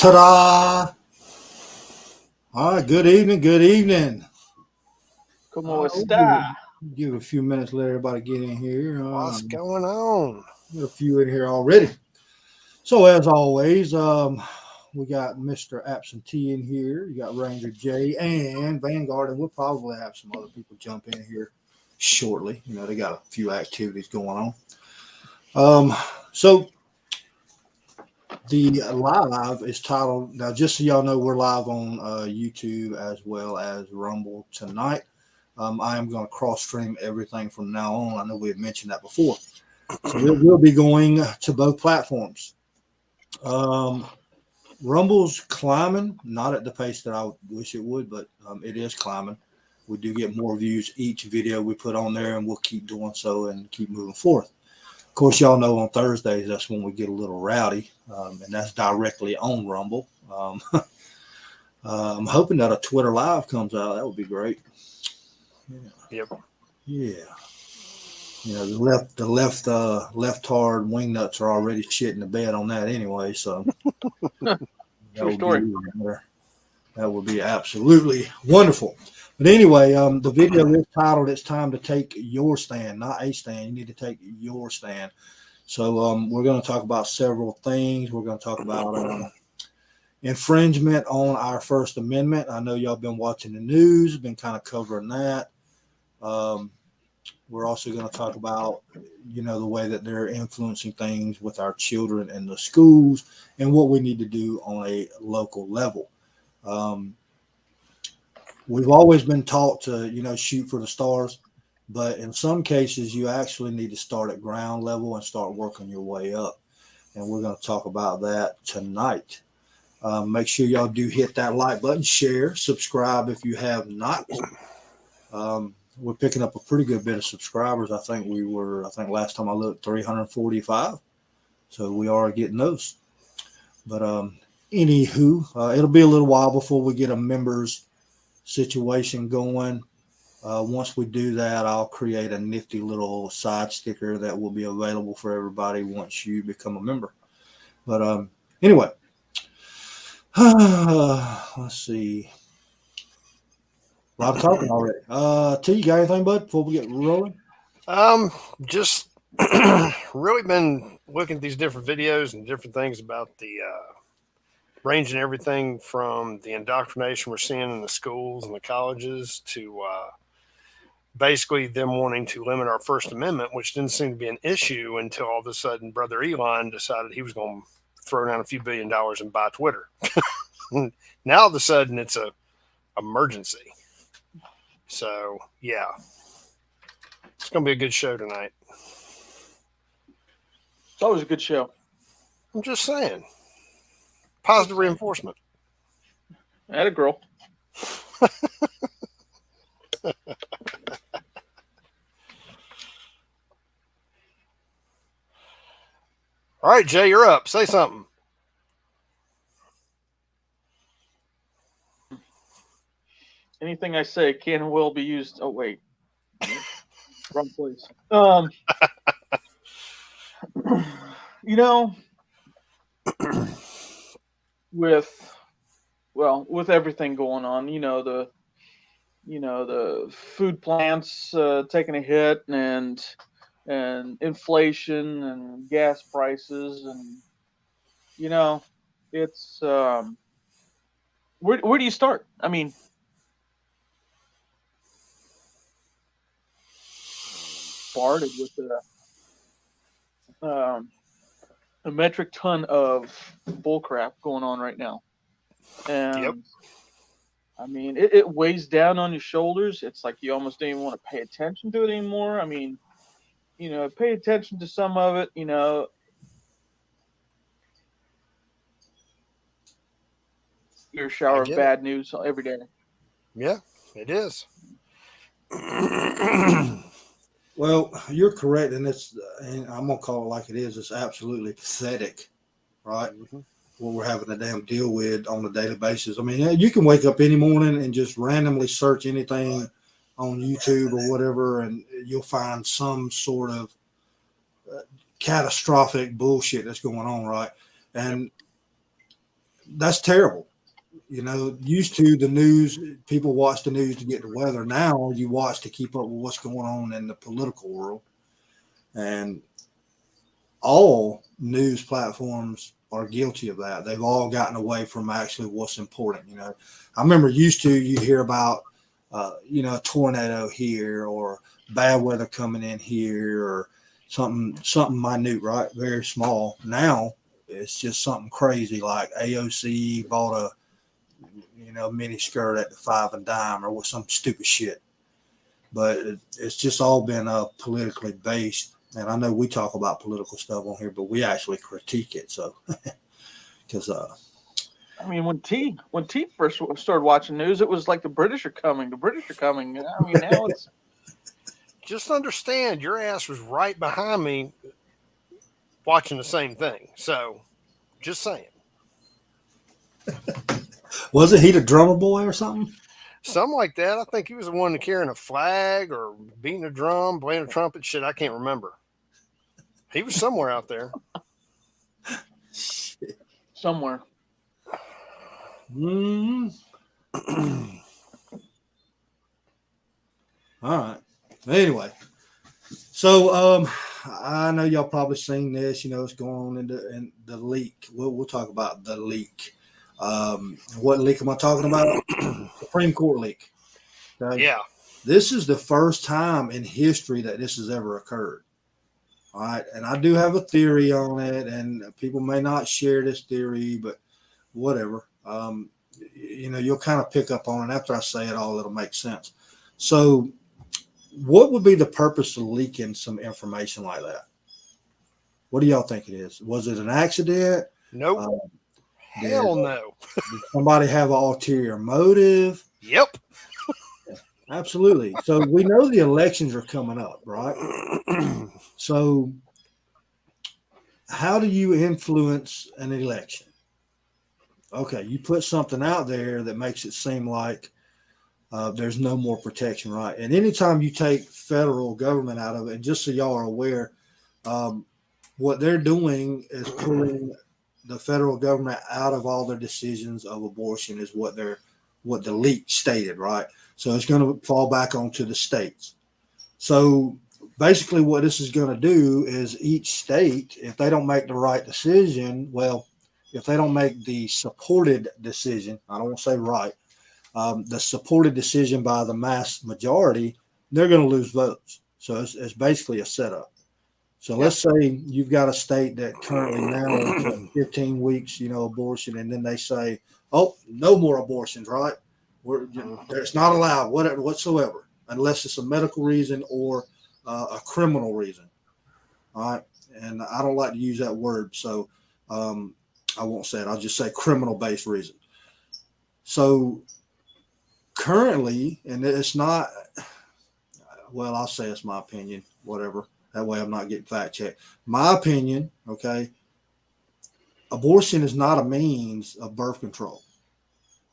Ta-da! All right, good evening, good evening. Como está? Give a few minutes, let everybody get in here. What's going on? Got a few in here already. So as always, we got Mr. Absentee in here. You got Ranger J and Vanguard, and we'll probably have some other people jump in here shortly. You know, they got a few activities going on. So the live is titled, now just so y'all know, we're live on YouTube as well as Rumble tonight. I am going to cross stream everything from now on. I know we had mentioned that before. So we'll be going to both platforms. Rumble's climbing, not at the pace that I wish it would, but it is climbing. We do get more views each video we put on there, and we'll keep doing so and keep moving forth. Of course, y'all know on Thursdays, that's when we get a little rowdy, and that's directly on Rumble. I'm hoping that a Twitter Live comes out. That would be great. Yep. Yeah. You know, the left hard wing nuts are already shitting the bed on that anyway. So True story. That would be absolutely wonderful. But anyway, the video is titled "It's Time to Take Your Stand," not a stand. You need to take your stand. So we're going to talk about several things. We're going to talk about infringement on our First Amendment. I know y'all been watching the news, been kind of covering that. We're also going to talk about, you know, the way that they're influencing things with our children in the schools and what we need to do on a local level. We've always been taught to, you know, shoot for the stars, but in some cases you actually need to start at ground level and start working your way up. And we're going to talk about that tonight. Make sure y'all do hit that like button, share, subscribe if you have not. We're picking up a pretty good bit of subscribers. I think last time I looked, 345. So we are getting those. But anywho, it'll be a little while before we get a members situation going. Once we do that, I'll create a nifty little side sticker that will be available for everybody once you become a member. But anyway, let's see. A lot of talking already. T, you got anything, bud, before we get rolling? Just really been looking at these different videos and different things about the ranging everything from the indoctrination we're seeing in the schools and the colleges to basically them wanting to limit our First Amendment, which didn't seem to be an issue until all of a sudden Brother Elon decided he was going to throw down a few $1 billion and buy Twitter. Now all of a sudden it's a emergency. So, yeah. It's going to be a good show tonight. It's always a good show. I'm just saying. Positive reinforcement. Atta girl. All right, Jay, you're up. Say something. Anything I say can and will be used. Oh, wait. Wrong place. You know, with everything going on, the food plants taking a hit and inflation and gas prices, and it's where do you start? I mean, started with a metric ton of bullcrap going on right now, and Yep. I mean it weighs down on your shoulders. It's like you almost don't even want to pay attention to it anymore. I mean, pay attention to some of it. Your shower of bad news every day. Yeah, it is. Well, you're correct, and I'm gonna call it like it is. It's absolutely pathetic, right? Mm-hmm. What we're having to damn deal with on a daily basis. I mean, you can wake up any morning and just randomly search anything on YouTube or whatever, and you'll find some sort of catastrophic bullshit that's going on, right? And that's terrible. Used to the news, people watch the news to get the weather. Now you watch to keep up with what's going on in the political world. And all news platforms are guilty of that. They've all gotten away from actually what's important. I remember you'd hear about, a tornado here or bad weather coming in here or something minute, right? Very small. Now it's just something crazy like AOC bought a, mini skirt at the 5 and dime or with some stupid shit. But it's just all been politically based. And I know we talk about political stuff on here, but we actually critique it. So, because I mean, when T first started watching news, it was like the British are coming. The British are coming. I mean, now it's just understand your ass was right behind me watching the same thing. So, just saying. Wasn't he the drummer boy or something? Something like that. I think he was the one carrying a flag or beating a drum, playing a trumpet. Shit, I can't remember. He was somewhere out there. somewhere. All right. Anyway, so I know y'all probably seen this. It's going on in the leak. We'll talk about the leak. What leak am I talking about? Supreme Court leak. Okay? Yeah. This is the first time in history that this has ever occurred. All right. And I do have a theory on it, and people may not share this theory, but whatever. You'll kind of pick up on it. After I say it all, it'll make sense. So what would be the purpose of leaking some information like that? What do y'all think it is? Was it an accident? Nope. Hell no. Did somebody have an ulterior motive? Yep. Absolutely. So we know the elections are coming up, right? So how do you influence an election? Okay, you put something out there that makes it seem like there's no more protection, right? And anytime you take federal government out of it, and just so y'all are aware, what they're doing is pulling the federal government out of all their decisions of abortion is what the leak stated, right? So it's going to fall back onto the states. So basically what this is going to do is each state, if they don't make the right decision, if they don't make the supported decision, I don't want to say right, the supported decision by the mass majority, they're going to lose votes. So it's basically a setup. So let's say you've got a state that currently now is 15 weeks, abortion, and then they say, oh, no more abortions, right? It's not allowed whatsoever, unless it's a medical reason or a criminal reason. All right. And I don't like to use that word. So I won't say it. I'll just say criminal-based reason. So currently, and it's not, I'll say it's my opinion, whatever. That way I'm not getting fact checked. My opinion, okay, abortion is not a means of birth control.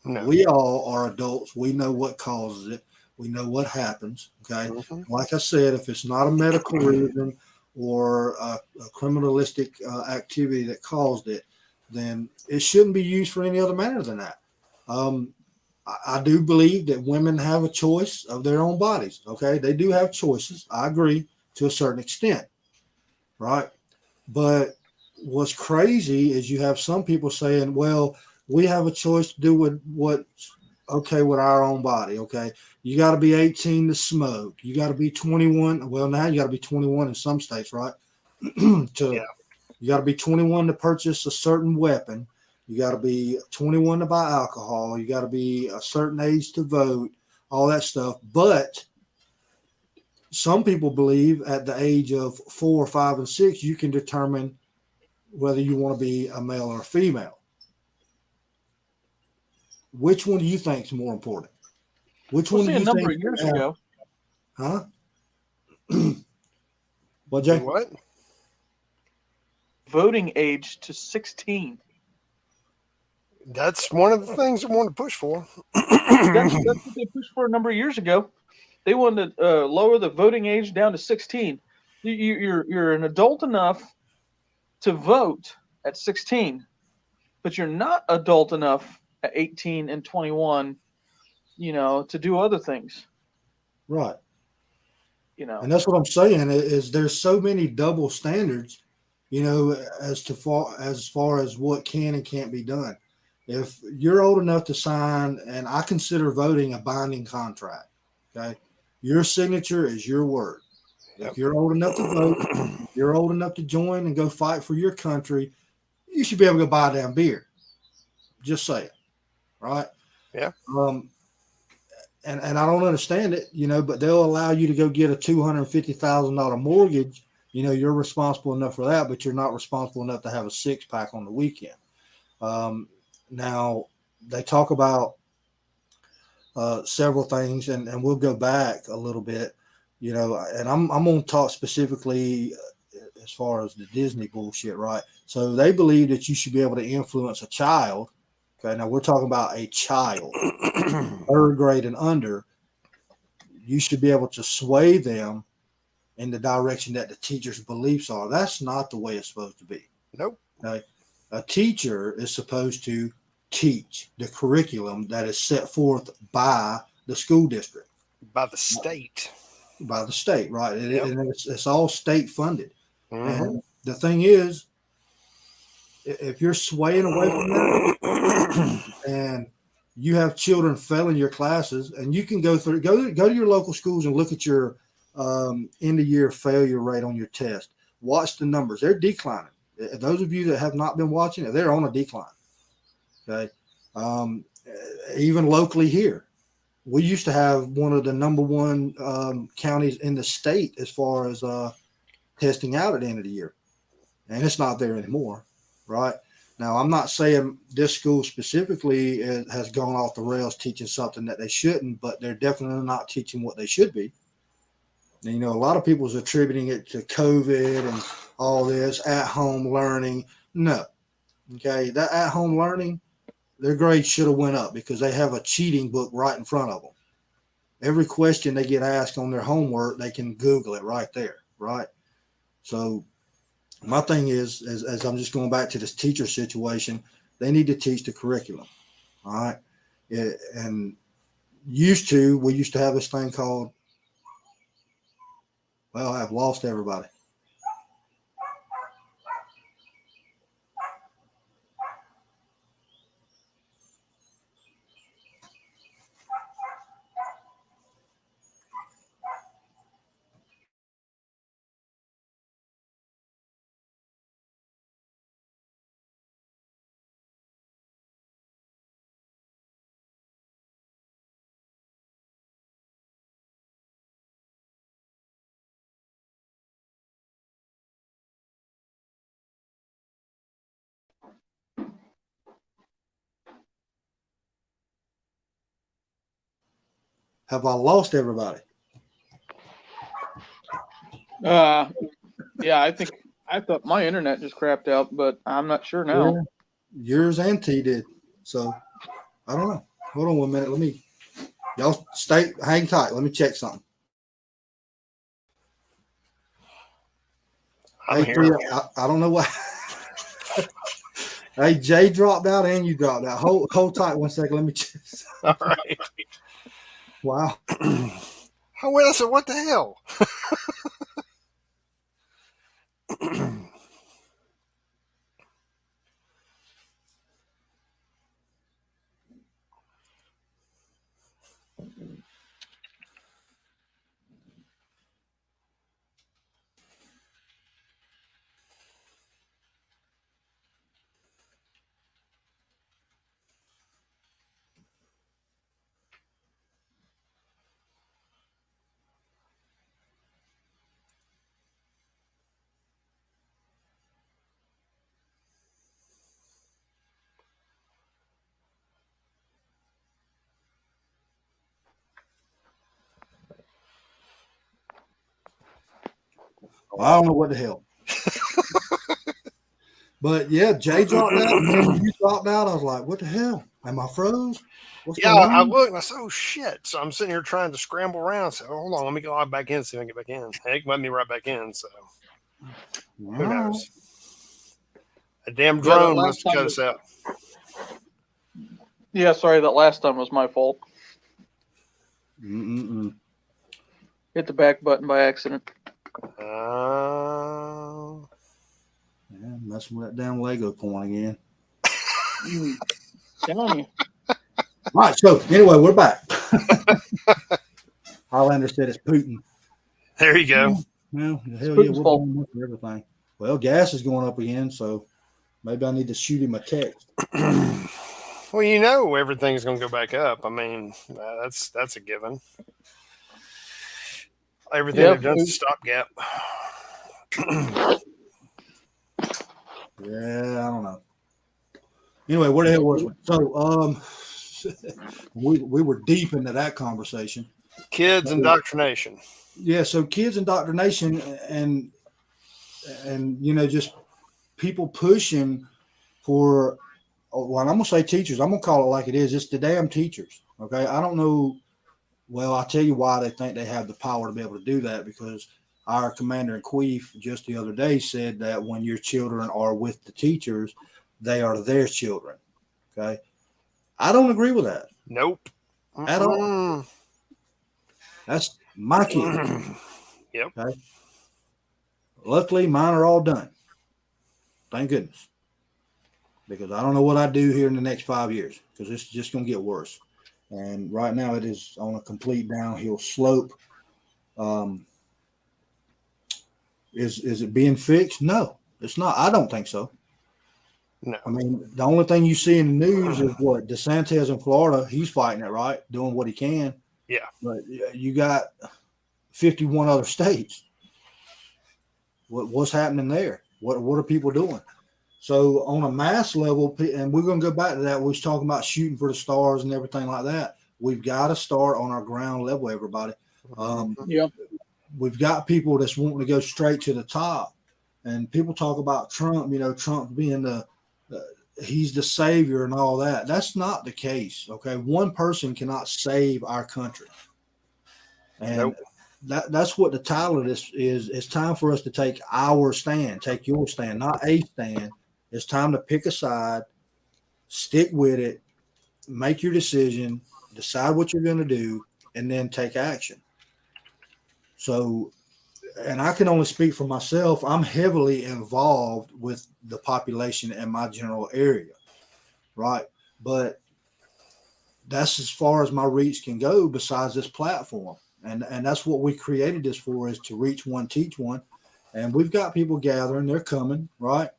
No. We all are adults. We know what causes it. We know what happens, okay? Mm-hmm. Like I said, if it's not a medical reason or a criminalistic activity that caused it, then it shouldn't be used for any other manner than that. I do believe that women have a choice of their own bodies, okay? They do have choices. I agree to a certain extent, right? But what's crazy is you have some people saying, well, we have a choice to do with what's okay with our own body, okay? You got to be 18 to smoke. You got to be 21. Well, now you got to be 21 in some states, right? You got to be 21 to purchase a certain weapon. You got to be 21 to buy alcohol. You got to be a certain age to vote, all that stuff. But some people believe at the age of 4, 5, and 6, you can determine whether you want to be a male or a female. Which one do you think is more important? Which one do you think? A number of years ago. Huh? What, Jay? What? Voting age to 16. That's one of the things I want to push for. That's what they pushed for a number of years ago. They wanted to lower the voting age down to 16. You're an adult enough to vote at 16. but you're not adult enough at 18 and 21, to do other things. Right. And And that's what I'm saying is there's so many double standards, as far as what can and can't be done. If you're old enough to sign, and I consider voting a binding contract, okay, your signature is your word. If you're old enough to vote, you're old enough to join and go fight for your country, you should be able to go buy a damn beer. Just say it, right? Yeah. And I don't understand it, but they'll allow you to go get a $250,000 mortgage. You're responsible enough for that, but you're not responsible enough to have a 6-pack on the weekend. Now they talk about several things, and we'll go back a little bit, and I'm going to talk specifically as far as the Disney bullshit, right? So they believe that you should be able to influence a child. Okay, now we're talking about a child, 3rd grade and under. You should be able to sway them in the direction that the teacher's beliefs are. That's not the way it's supposed to be. Nope. Okay? A teacher is supposed to teach the curriculum that is set forth by the school district. By the state. By the state, right? Yep. And it's all state funded. Mm-hmm. And the thing is, if you're swaying away from that and you have children failing your classes, and you can go to your local schools and look at your end of year failure rate on your test. Watch the numbers; they're declining. Those of you that have not been watching it, they're on a decline. Okay, even locally here, we used to have one of the number one counties in the state as far as testing out at the end of the year, and it's not there anymore. Right. Now, I'm not saying this school specifically has gone off the rails teaching something that they shouldn't, but they're definitely not teaching what they should be. And, a lot of people is attributing it to COVID and all this at-home learning. No. Okay, that at-home learning, their grades should have went up because they have a cheating book right in front of them. Every question they get asked on their homework, they can Google it right there, right? So my thing is, as I'm just going back to this teacher situation, they need to teach the curriculum. All right. And we used to have this thing called, well, I've lost everybody. Have I lost everybody? yeah, I thought my internet just crapped out, but I'm not sure now. Yeah, yours and T did. So I don't know. Hold on 1 minute. Y'all hang tight. Let me check something. I'm here. I don't know why. Hey, Jay dropped out and you dropped out. Hold tight 1 second. Let me check. All right. Wow. Oh, well, so what the hell? Well, I don't know what the hell. But yeah, Jay dropped out and then you dropped out. I was like, what the hell? Am I froze? What's Yeah, going I on? looked and I said, oh shit. So I'm sitting here trying to scramble around. So hold on, let me go back in, see if I can get back in. Heck, let me right back in. So who knows? A damn drone must cut us out. Yeah, sorry, that last time was my fault. Mm-mm-mm. Hit the back button by accident. Yeah, messing with that damn Lego point again. Telling you. All right, so anyway, we're back. Highlander said it's Putin. There you go. Well, hell Putin's yeah, we're fault. blowing up for everything. Well, gas is going up again, so maybe I need to shoot him a text. Well, you know everything's going to go back up. I mean, that's a given. Everything Yeah, they've done is a stopgap. Yeah, I don't know. Anyway, where the hell was we? So, we were deep into that conversation. Kids indoctrination. Yeah, so kids indoctrination and just people pushing for. Well, I'm gonna say teachers. I'm gonna call it like it is. It's the damn teachers. Okay, I don't know. Well, I'll tell you why they think they have the power to be able to do that, because our commander in chief just the other day said that when your children are with the teachers, they are their children. Okay. I don't agree with that Nope. at all. That's my kid. Yep. Okay. Luckily, mine are all done. Thank goodness. Because I don't know what I do here in the next 5 years, because it's just going to get worse. And right now it is on a complete downhill slope. Is it being fixed? No, it's not. I don't think so. No. I mean, the only thing you see in the news is what DeSantis in Florida. He's fighting it, right? Doing what he can. Yeah. But you got 51 other states. What's happening there? What are people doing? So on a mass level, and we're going to go back to that. We was talking about shooting for the stars and everything like that. We've got to start on our ground level, everybody. Yeah. We've got people that's wanting to go straight to the top, and people talk about Trump. Trump being he's the savior and all that. That's not the case. Okay, one person cannot save our country, and Nope. that's what the title of this is. It's time for us to take our stand, take your stand, not a stand. It's time to pick a side, stick with it, make your decision, decide what you're going to do, and then take action. So, and I can only speak for myself. I'm heavily involved with the population in my general area, right? But that's as far as my reach can go besides this platform. And that's what we created this for, is to reach one, teach one. And we've got people gathering, they're coming, right?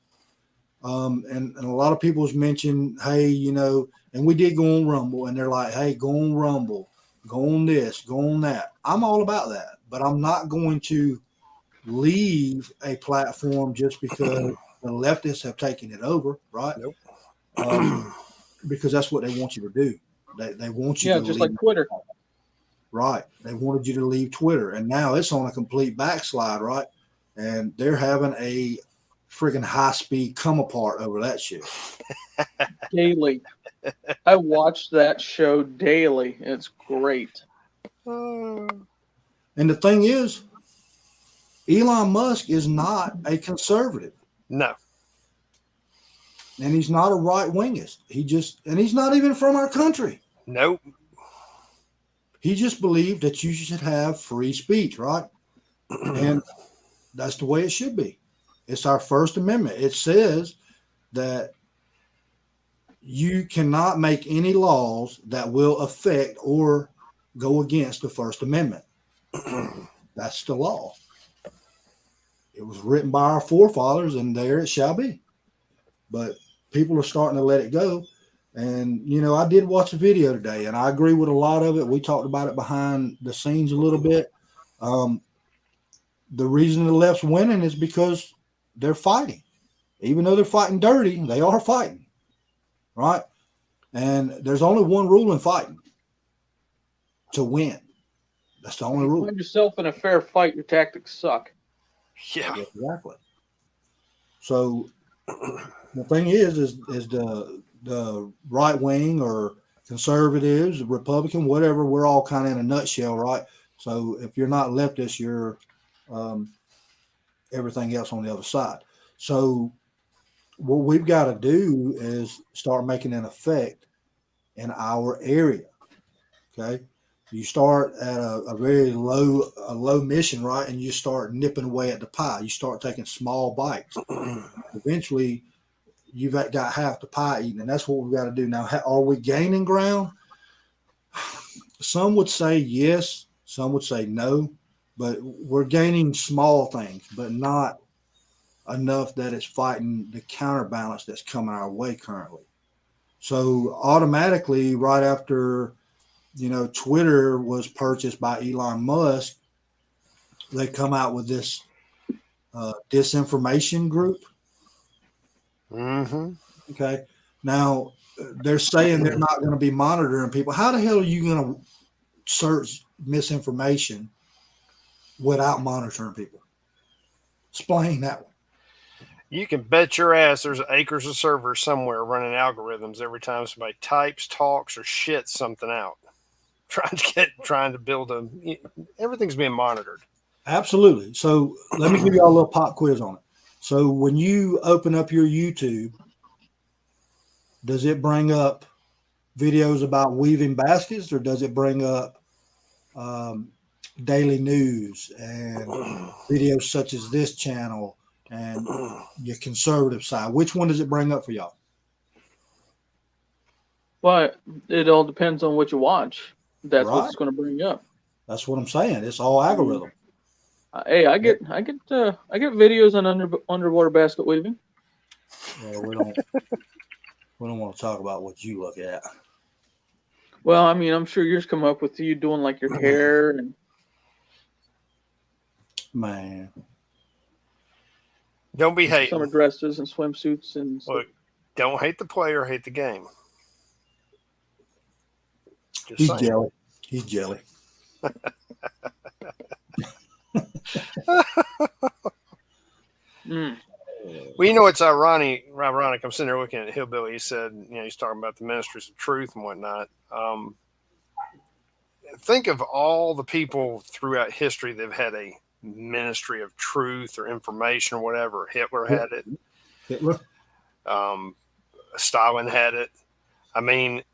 And a lot of people's mentioned, hey, and we did go on Rumble, and they're like, hey, go on Rumble, go on this, go on that. I'm all about that, but I'm not going to leave a platform just because the leftists have taken it over, right? Nope. Because that's what they want you to do. They want you to just leave. like Twitter. Right. They wanted you to leave Twitter, and now it's on a complete backslide, right? And they're having a friggin' high-speed come apart over that shit. Daily. I watch that show daily. It's great. And the thing is, Elon Musk is not a conservative. No. And he's not a right-wingist. And he's not even from our country. Nope. He just believed that you should have free speech, right? And that's the way it should be. It's our First Amendment. It says that you cannot make any laws that will affect or go against the First Amendment. That's the law. It was written by our forefathers, and there it shall be. But people are starting to let it go. And, I did watch a video today, and I agree with a lot of it. We talked about it behind the scenes a little bit. The reason the left's winning is because they're fighting. Even though they're fighting dirty, they are fighting, right? And there's only one rule in fighting: to win. That's the only rule. Find yourself in a fair fight, your tactics suck. Yeah. Exactly. So the thing is the right wing or conservatives, Republican, whatever, we're all kind of in a nutshell, right? So if you're not leftist, you're everything else on the other side. So what we've got to do is start making an effect in our area. Okay. You start at a very low mission, right? And you start nipping away at the pie. You start taking small bites. Eventually, you've got half the pie eaten, and that's what we've got to do. Now, are we gaining ground? Some would say yes. Some would say no. But we're gaining small things, but not enough that it's fighting the counterbalance that's coming our way currently. So automatically, right after Twitter was purchased by Elon Musk, they come out with this disinformation group. Mm-hmm. Okay. Now they're saying they're not going to be monitoring people. How the hell are you going to search misinformation without monitoring people? Explain that one. You can bet your ass there's acres of servers somewhere running algorithms every time somebody types, talks, or shits something out. Trying to build everything's being monitored. Absolutely. So let me give you all a little pop quiz on it. So when you open up your YouTube, does it bring up videos about weaving baskets, or does it bring up daily news and videos such as this channel and your conservative side? Which one does it bring up for y'all? Well, it all depends on what you watch. That's Right. what it's going to bring up. That's what I'm saying. It's all algorithm. Hey, I get videos on underwater basket weaving. Well, we don't want to talk about what you look at. Well, I mean, I'm sure yours come up with you doing like your hair and. Man, don't be hating. Summer dresses and swimsuits and. Look, don't hate the player, hate the game. He's jelly. He's jelly. Well, you know what's ironic? I'm sitting there looking at Hillbilly. He said, he's talking about the ministries of truth and whatnot. Think of all the people throughout history that have had a ministry of truth or information or whatever. Hitler had it. Stalin had it. I mean,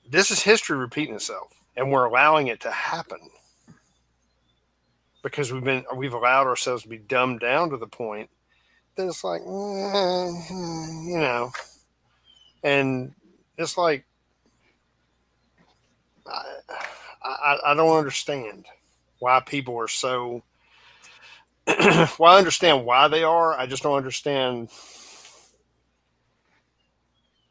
this is history repeating itself, and we're allowing it to happen because we've allowed ourselves to be dumbed down to the point that it's like, and it's like, I don't understand why people are so. Well, I understand why they are. I just don't understand.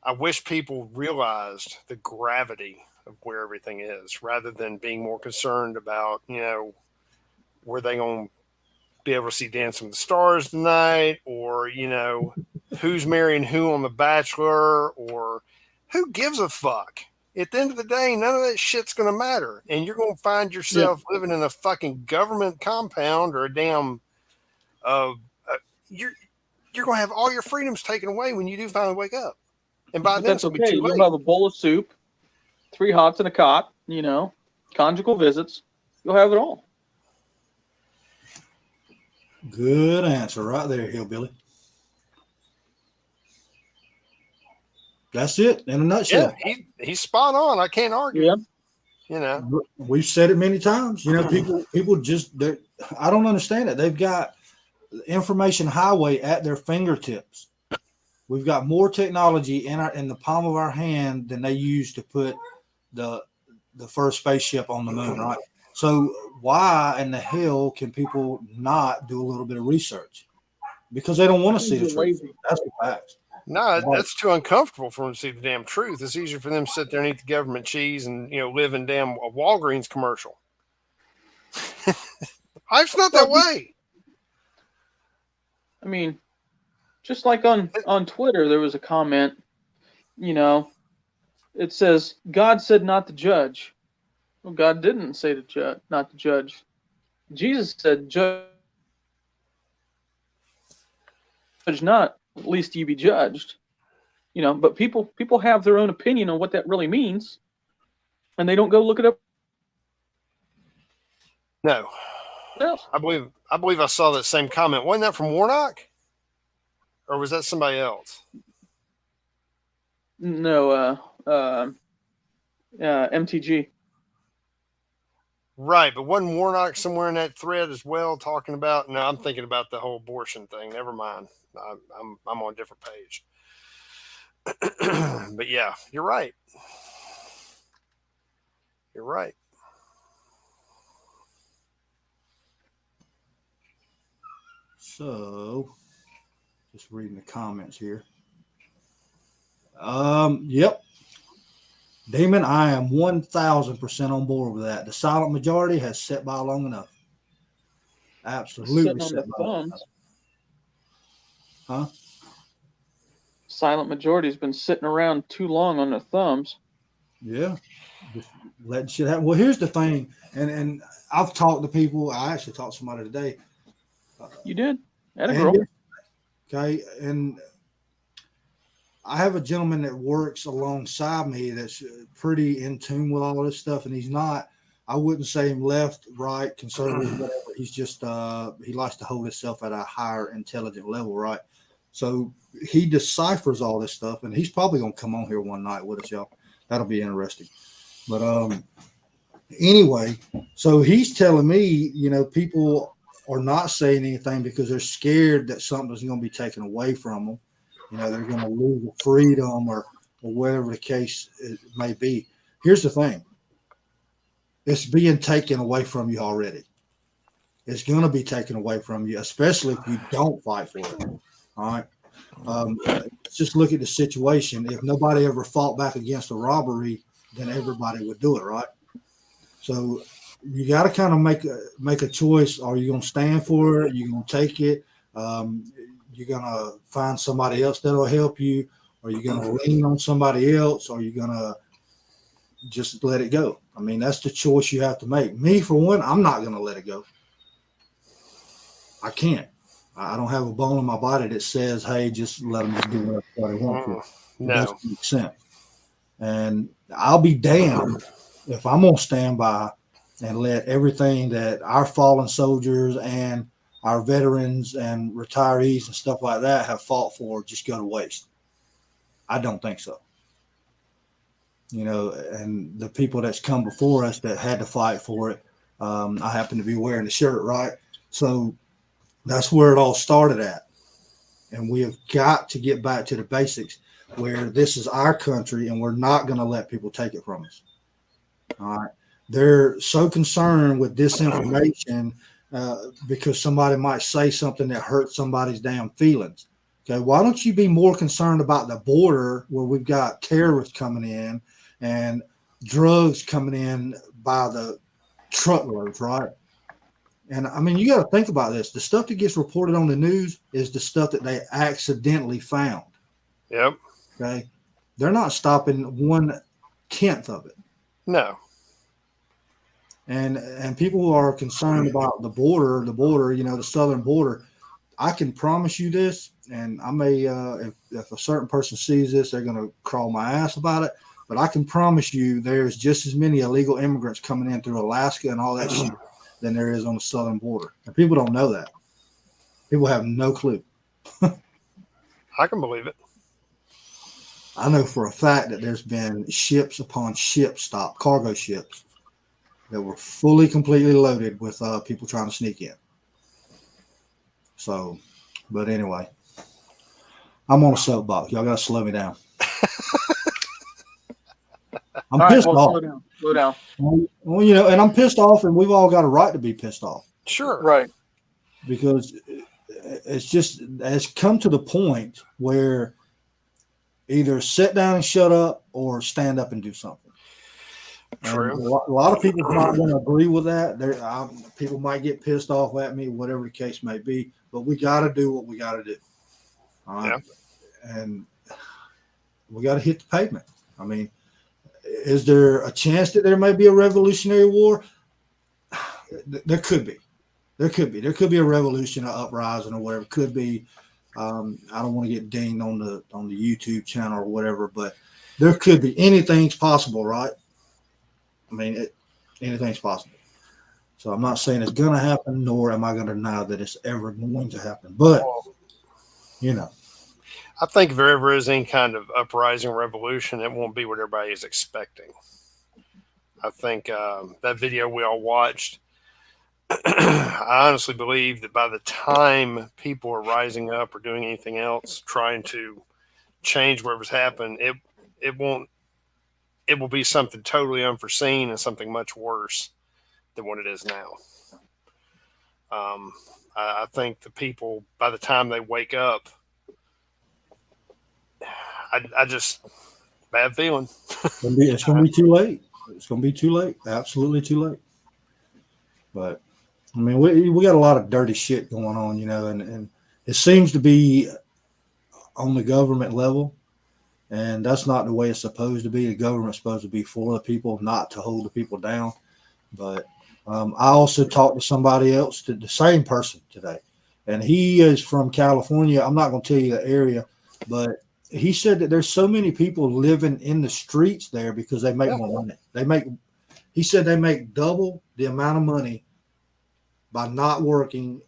I wish people realized the gravity of where everything is, rather than being more concerned about, were they going to be able to see Dancing with the Stars tonight, or who's marrying who on The Bachelor, or who gives a fuck. At the end of the day, none of that shit's going to matter. And you're going to find yourself living in a fucking government compound or a damn, you're going to have all your freedoms taken away when you do finally wake up. And by then, that's okay. You'll have a bowl of soup, 3 hots and a cot, conjugal visits. You'll have it all. Good answer right there, Hillbilly. That's it in a nutshell. Yeah, he's spot on. I can't argue. Yeah. We've said it many times. People just, I don't understand it. They've got information highway at their fingertips. We've got more technology in the palm of our hand than they used to put the first spaceship on the moon, right? So why in the hell can people not do a little bit of research? Because they don't want to see the truth. That's the facts. No, that's too uncomfortable for them to see the damn truth. It's easier for them to sit there and eat the government cheese and live in damn a Walgreens commercial. Life's not that way. I mean, just like on Twitter, there was a comment. It says God said not to judge. Well, God didn't say not to judge. Jesus said, "Judge not, lest ye be judged." But people have their own opinion on what that really means, and they don't go look it up. No, I believe I saw that same comment. Wasn't that from Warnock, or was that somebody else? No, MTG. Right, but wasn't Warnock somewhere in that thread as well talking about? No, I'm thinking about the whole abortion thing. Never mind. I'm on a different page. But yeah, you're right. You're right. So, just reading the comments here. Yep. Damon, I am 1,000% on board with that. The silent majority has sat by long enough. Absolutely Sitting on sat the by long thumbs. enough. Huh? Silent majority's been sitting around too long on their thumbs. Yeah. Just letting shit happen. Well, here's the thing, and I've talked to people. I actually talked to somebody today. You did? Had a girl. Okay, and I have a gentleman that works alongside me that's pretty in tune with all this stuff, and he's not. I wouldn't say him left, right, conservative, whatever. He's just he likes to hold himself at a higher intelligent level, right? So he deciphers all this stuff, and he's probably gonna come on here one night with us, y'all. That'll be interesting. But anyway, so he's telling me, you know, people are not saying anything because they're scared that something's going to be taken away from them. You know, they're going to lose freedom or whatever the case it may be. Here's the thing. It's being taken away from you already. It's going to be taken away from you, especially if you don't fight for it. All right. Let's just look at the situation. If nobody ever fought back against a robbery, then everybody would do it, right? So you got to kind of make a choice. Are you going to stand for it? Are you going to take it? You're going to find somebody else that'll help you? Are you going to lean on somebody else? Or are you going to just let it go? I mean, that's the choice you have to make. Me, for one, I'm not going to let it go. I can't. I don't have a bone in my body that says, hey, just let them do what they want to. No. It doesn't make sense. And I'll be damned if I'm going to stand by and let everything that our fallen soldiers and our veterans and retirees and stuff like that have fought for just go to waste. I don't think so. You know, and the people that's come before us that had to fight for it, I happen to be wearing the shirt, right? So that's where it all started at. And we have got to get back to the basics where this is our country and we're not going to let people take it from us. All right. They're so concerned with disinformation because somebody might say something that hurts somebody's damn feelings. Okay. Why don't you be more concerned about the border where we've got terrorists coming in and drugs coming in by the truckloads, right? And I mean, you got to think about this. The stuff that gets reported on the news is the stuff that they accidentally found. Yep. Okay. They're not stopping 1/10 of it. No. And people who are concerned about the border, you know, the southern border, I can promise you this, and I may, if a certain person sees this, they're going to crawl my ass about it. But I can promise you there's just as many illegal immigrants coming in through Alaska and all that shit than there is on the southern border. And people don't know that. People have no clue. I can believe it. I know for a fact that there's been ships upon ships stopped, cargo ships, that were fully, completely loaded with people trying to sneak in. So, but anyway, I'm on a soapbox. Y'all got to slow me down. I'm pissed off. Slow down. Well, you know, and I'm pissed off, and we've all got a right to be pissed off. Sure. Right. Because it's come to the point where either sit down and shut up or stand up and do something. True. And a lot of people might want to agree with that. People might get pissed off at me, whatever the case may be, but we got to do what we got to do. All right. Yeah. And we got to hit the pavement. I mean, is there a chance that there may be a revolutionary war? There could be. There could be a revolution, an uprising, or whatever. Could be. I don't want to get dinged on the YouTube channel or whatever, but there could be. Anything's possible, right? I mean, anything's possible. So I'm not saying it's going to happen, nor am I going to deny that it's ever going to happen. But, you know. I think if there ever is any kind of uprising revolution, it won't be what everybody is expecting. I think that video we all watched, I honestly believe that by the time people are rising up or doing anything else, trying to change whatever's happened, it won't. It will be something totally unforeseen and something much worse than what it is now. I think the people, by the time they wake up, I just bad feeling. It's going to be too late. It's going to be too late. Absolutely too late. But I mean, we got a lot of dirty shit going on, and it seems to be on the government level, and that's not the way it's supposed to be. The government's supposed to be for the people, not to hold the people down. But I also talked to somebody else, the same person today, and he is from California. I'm not going to tell you the area, but he said that there's so many people living in the streets there because they make more money. He said they make double the amount of money by not working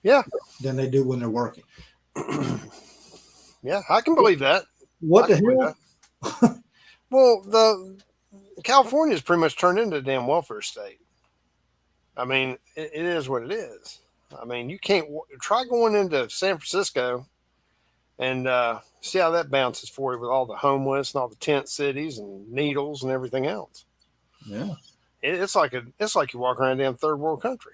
than they do when they're working. Yeah, I can believe that. What the hell? Well, the California has pretty much turned into a damn welfare state. I mean, it is what it is. I mean, you can't try going into San Francisco and see how that bounces for you with all the homeless and all the tent cities and needles and everything else. Yeah, it's like you walk around a damn third world country.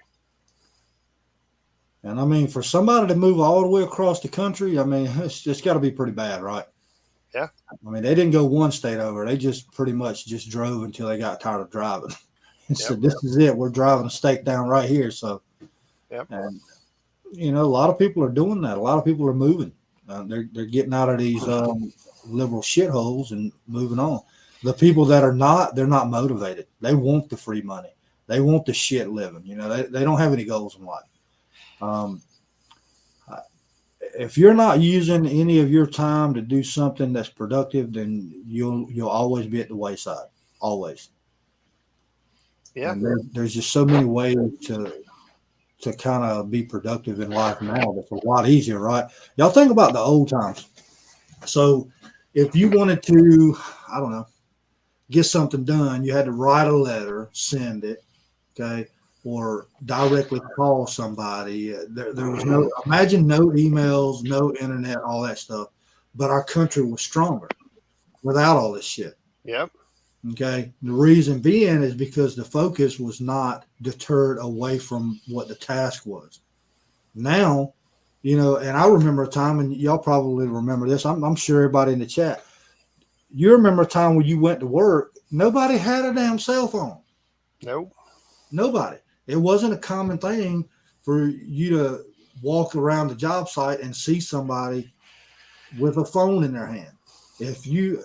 And I mean, for somebody to move all the way across the country, I mean, it's got to be pretty bad, right? Yeah. I mean, they didn't go one state over. They just pretty much just drove until they got tired of driving. And said, this is it. We're driving a state down right here. So, and, a lot of people are doing that. A lot of people are moving. They're getting out of these liberal shitholes and moving on. The people that are not, they're not motivated. They want the free money. They want the shit living. They don't have any goals in life. If you're not using any of your time to do something that's productive, then you'll always be at the wayside. Always. Yeah. And there's just so many ways to kind of be productive in life now. That's a lot easier, right? Y'all think about the old times. So if you wanted to, I don't know, get something done, you had to write a letter, send it, okay, or directly call somebody. There was no, imagine no emails, no internet, all that stuff. But our country was stronger without all this shit. Yep. Okay. The reason being is because the focus was not deterred away from what the task was. Now, and I remember a time, and y'all probably remember this. I'm sure everybody in the chat, you remember a time when you went to work, nobody had a damn cell phone. Nope. Nobody. It wasn't a common thing for you to walk around the job site and see somebody with a phone in their hand. If you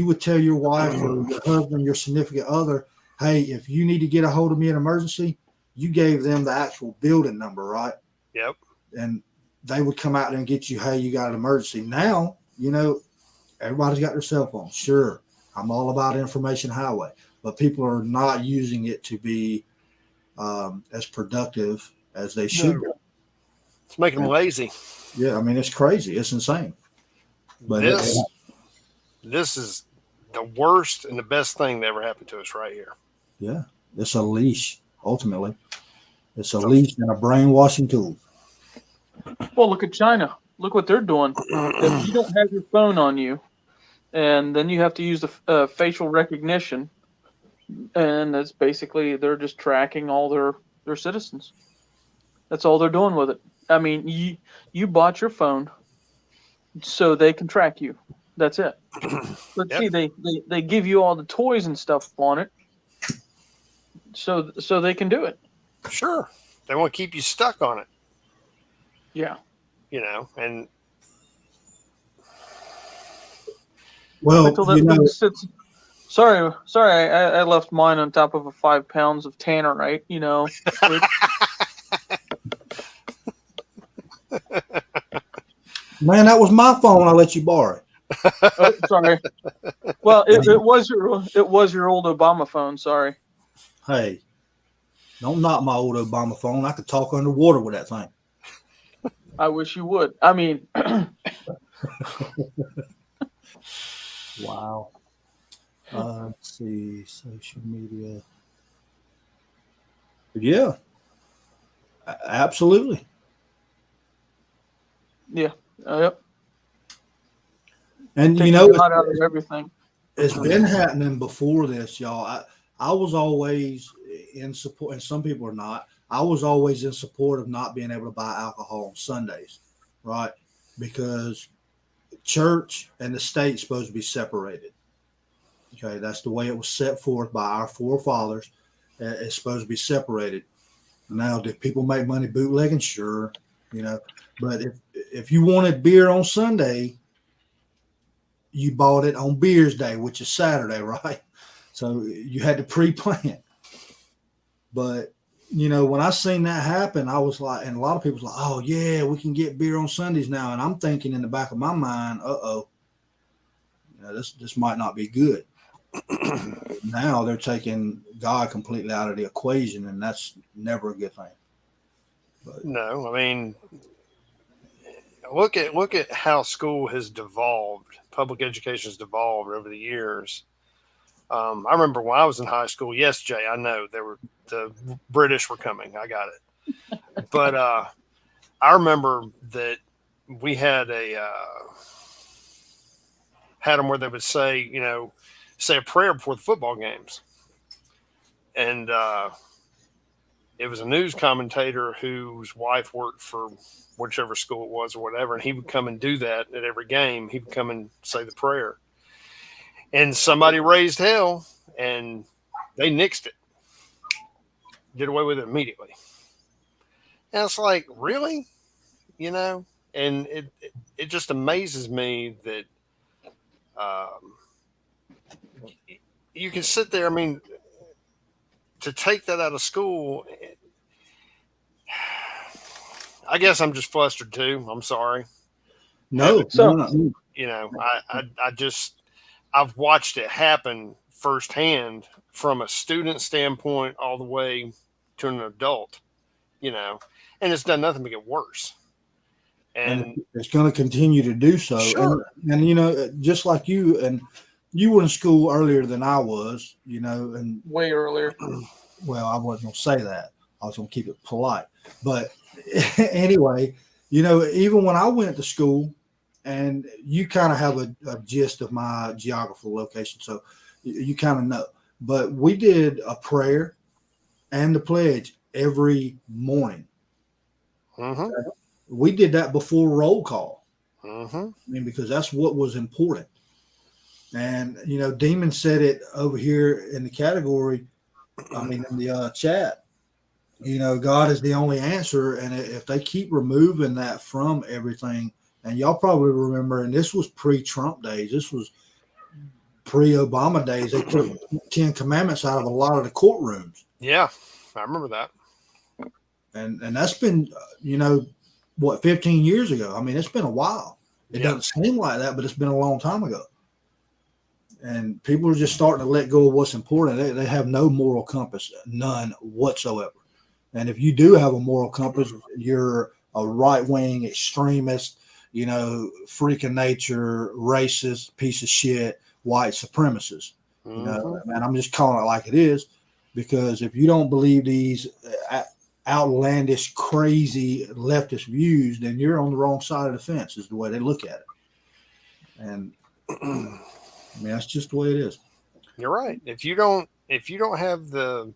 would tell your wife or your husband, your significant other, hey, if you need to get a hold of me in an emergency, you gave them the actual building number, right? Yep. And they would come out there and get you, hey, you got an emergency. Now, everybody's got their cell phone. Sure, I'm all about information highway, but people are not using it to be as productive as they should be. It's making them lazy. Yeah, I mean, it's crazy. It's insane. But this is the worst and the best thing that ever happened to us right here. Yeah, it's a leash, ultimately. It's a leash and a brainwashing tool. Well, look at China. Look what they're doing. If you don't have your phone on you, and then you have to use the facial recognition, and that's basically they're just tracking all their citizens. That's all they're doing with it. I mean, you bought your phone so they can track you. That's it. But see, they give you all the toys and stuff on it, so they can do it. Sure, they want to keep you stuck on it. Yeah. And well, sorry, I left mine on top of 5 pounds of tannerite. Man, that was my phone. I let you borrow it. Oh, sorry. Well, it was your old Obama phone. Sorry. Hey, don't knock my old Obama phone. I could talk underwater with that thing. I wish you would. I mean, wow. Let's see, social media. Yeah, absolutely. Yeah. Yep. And Taking God out of everything. it's been happening before this, y'all. I was always in support, and some people are not. I was always in support of not being able to buy alcohol on Sundays, right? Because church and the state supposed to be separated. Okay, that's the way it was set forth by our forefathers. It's supposed to be separated. Now, do people make money bootlegging? Sure, but if you wanted beer on Sunday, you bought it on Beers Day, which is Saturday, right? So you had to pre-plan. But when I seen that happen, I was like, and a lot of people was like, "Oh yeah, we can get beer on Sundays now." And I'm thinking in the back of my mind, this might not be good. Now they're taking God completely out of the equation, and that's never a good thing. But, No, I mean, look at how school has devolved. Public education has devolved over the years. I remember when I was in high school. Yes, Jay, I know the British were coming. I got it. But I remember that we had had them where they would say a prayer before the football games, and it was a news commentator whose wife worked for whichever school it was or whatever, and he would come and do that at every game. He would come and say the prayer, and somebody raised hell, and they nixed it, did away with it immediately. And it's like, really, and it just amazes me that you can sit there. I mean, to take that out of school, I guess I'm just flustered too. I'm sorry. no. I've watched it happen firsthand from a student standpoint all the way to an adult, and it's done nothing but get worse. And it's going to continue to do so. Sure. And just like you, and you were in school earlier than I was, and way earlier. Well, I wasn't going to say that. I was going to keep it polite. But anyway, even when I went to school, and you kind of have a gist of my geographical location, so you kind of know. But we did a prayer and the pledge every morning. Mm-hmm. We did that before roll call. Mm-hmm. I mean, because that's what was important. And, Demon said it over here in the category, in the chat, God is the only answer. And if they keep removing that from everything, and y'all probably remember, and this was pre-Trump days, this was pre-Obama days, they took 10 Commandments out of a lot of the courtrooms. Yeah, I remember that. And that's been, 15 years ago? I mean, it's been a while. It doesn't seem like that, but it's been a long time ago. And people are just starting to let go of what's important. They have no moral compass, none whatsoever. And if you do have a moral compass, you're a right-wing extremist, freak of nature, racist, piece of shit, white supremacist. Mm-hmm. And I'm just calling it like it is, because if you don't believe these outlandish, crazy leftist views, then you're on the wrong side of the fence, is the way they look at it. And that's just the way it is. You're right. If you don't have the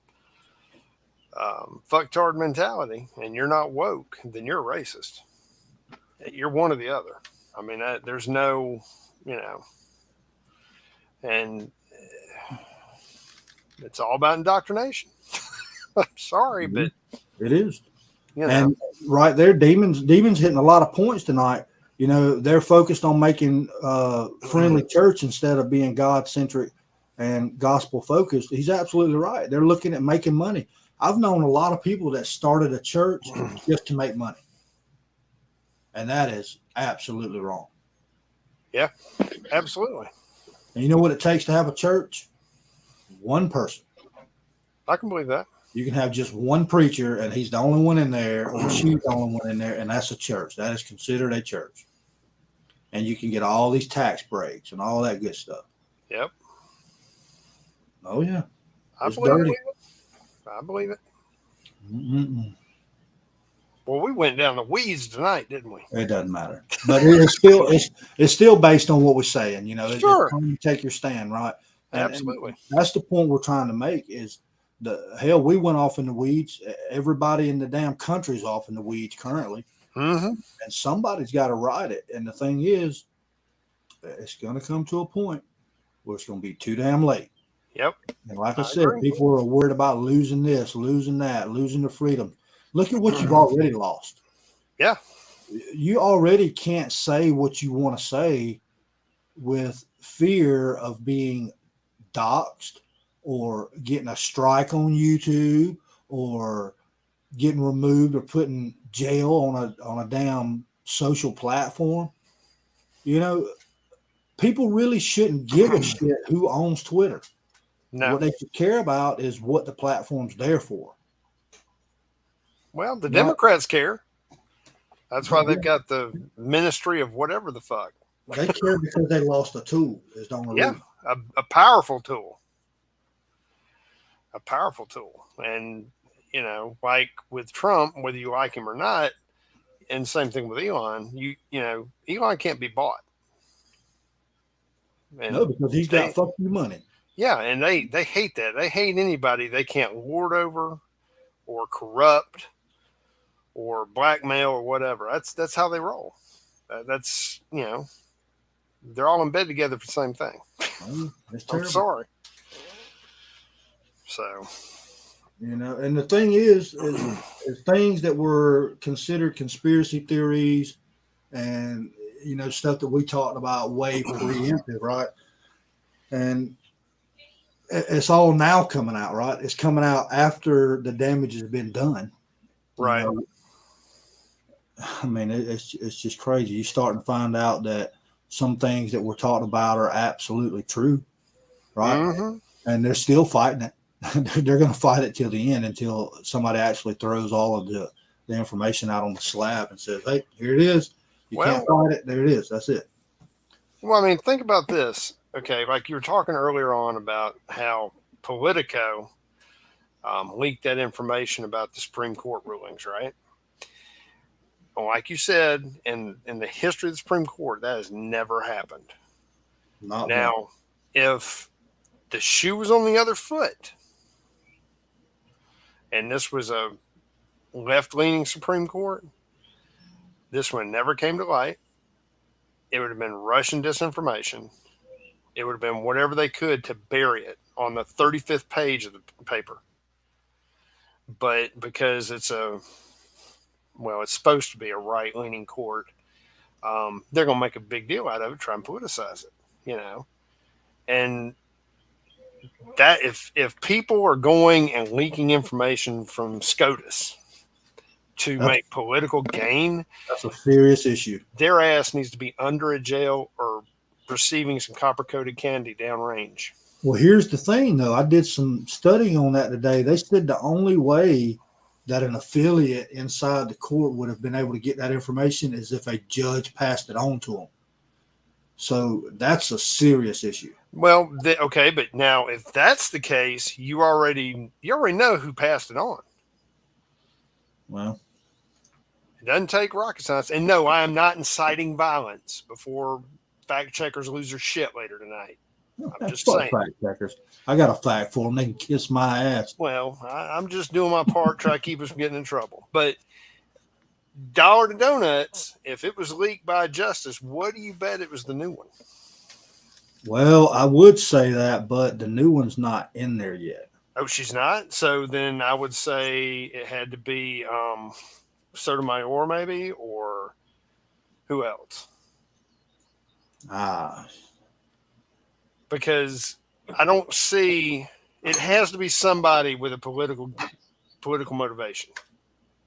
fucktard mentality and you're not woke, then you're a racist. You're one or the other. I mean, there's no, and it's all about indoctrination. I'm sorry, but it is. And right there, demons hitting a lot of points tonight. They're focused on making friendly church instead of being God-centric and gospel-focused. He's absolutely right. They're looking at making money. I've known a lot of people that started a church just to make money. And that is absolutely wrong. Yeah, absolutely. And you know what it takes to have a church? One person. I can believe that. You can have just one preacher, and he's the only one in there, or she's the only one in there, and that's a church. That is considered a church. And you can get all these tax breaks and all that good stuff. Yep. Oh yeah, I it's believe dirty. it. I believe it. Mm-mm. Well, we went down the weeds tonight, didn't we? It doesn't matter, but it's still based on what we're saying. It's Sure. time to take your stand, right? And Absolutely. that's the point we're trying to make. Is the hell we went off in the weeds. Everybody in the damn country's off in the weeds currently, Mm-hmm. and somebody's got to ride it. And the thing is, it's going to come to a point where it's going to be too damn late. Yep. And like I I said, agree. people are worried about losing this, losing that, losing their freedom. Look at what you've already lost. Yeah. You already can't say what you want to say with fear of being doxxed or getting a strike on YouTube or getting removed or put in jail on a damn social platform. People really shouldn't give a shit who owns Twitter. No. What they should care about is what the platform's there for. Well, the Right. Democrats care. That's why they've got the ministry of whatever the fuck. They care because they lost a tool. Is the only Yeah. reason. A powerful tool. A powerful tool. And, like with Trump, whether you like him or not, and same thing with Elon, Elon can't be bought. And No, because he's got fuck you money. Yeah, and they hate that. They hate anybody they can't lord over or corrupt or blackmail or whatever. That's how they roll. That's they're all in bed together for the same thing. It's I'm terrible. sorry. So and the thing is things that were considered conspiracy theories and stuff that we talked about way preemptive, right? And it's all now coming out, right? It's coming out after the damage has been done. Right. I mean, it's just crazy. You're starting to find out that some things that we're talking about are absolutely true, right? Mm-hmm. And they're still fighting it. They're going to fight it till the end until somebody actually throws all of the information out on the slab and says, "Hey, here it is. You can't fight it. There it is. That's it." Well, I mean, think about this. Okay, like you were talking earlier on about how Politico leaked that information about the Supreme Court rulings, right? Well, like you said, in the history of the Supreme Court, that has never happened. Not now, if the shoe was on the other foot, and this was a left-leaning Supreme Court, this one never came to light. It would have been Russian disinformation. It would have been whatever they could to bury it on the 35th page of the paper. But because it's supposed to be a right-leaning court, they're going to make a big deal out of it, try and politicize it, And that if people are going and leaking information from SCOTUS to make political gain, that's a serious issue. Their ass needs to be under a jail or receiving some copper-coated candy downrange. Well, here's the thing, though. I did some studying on that today. They said the only way that an affiliate inside the court would have been able to get that information is if a judge passed it on to them. So that's a serious issue. Well, okay, but now if that's the case, you already know who passed it on. Well, it doesn't take rocket science. And no, I am not inciting violence before fact checkers lose their shit later tonight. I'm just saying. Fact checkers. I got a fact for them. They can kiss my ass. Well, I'm just doing my part, try to keep us from getting in trouble. But dollar to donuts, if it was leaked by Justice, what do you bet it was the new one? Well, I would say that, but the new one's not in there yet. Oh, she's not? So then I would say it had to be Sotomayor maybe, or who else? Because I don't see, it has to be somebody with a political motivation.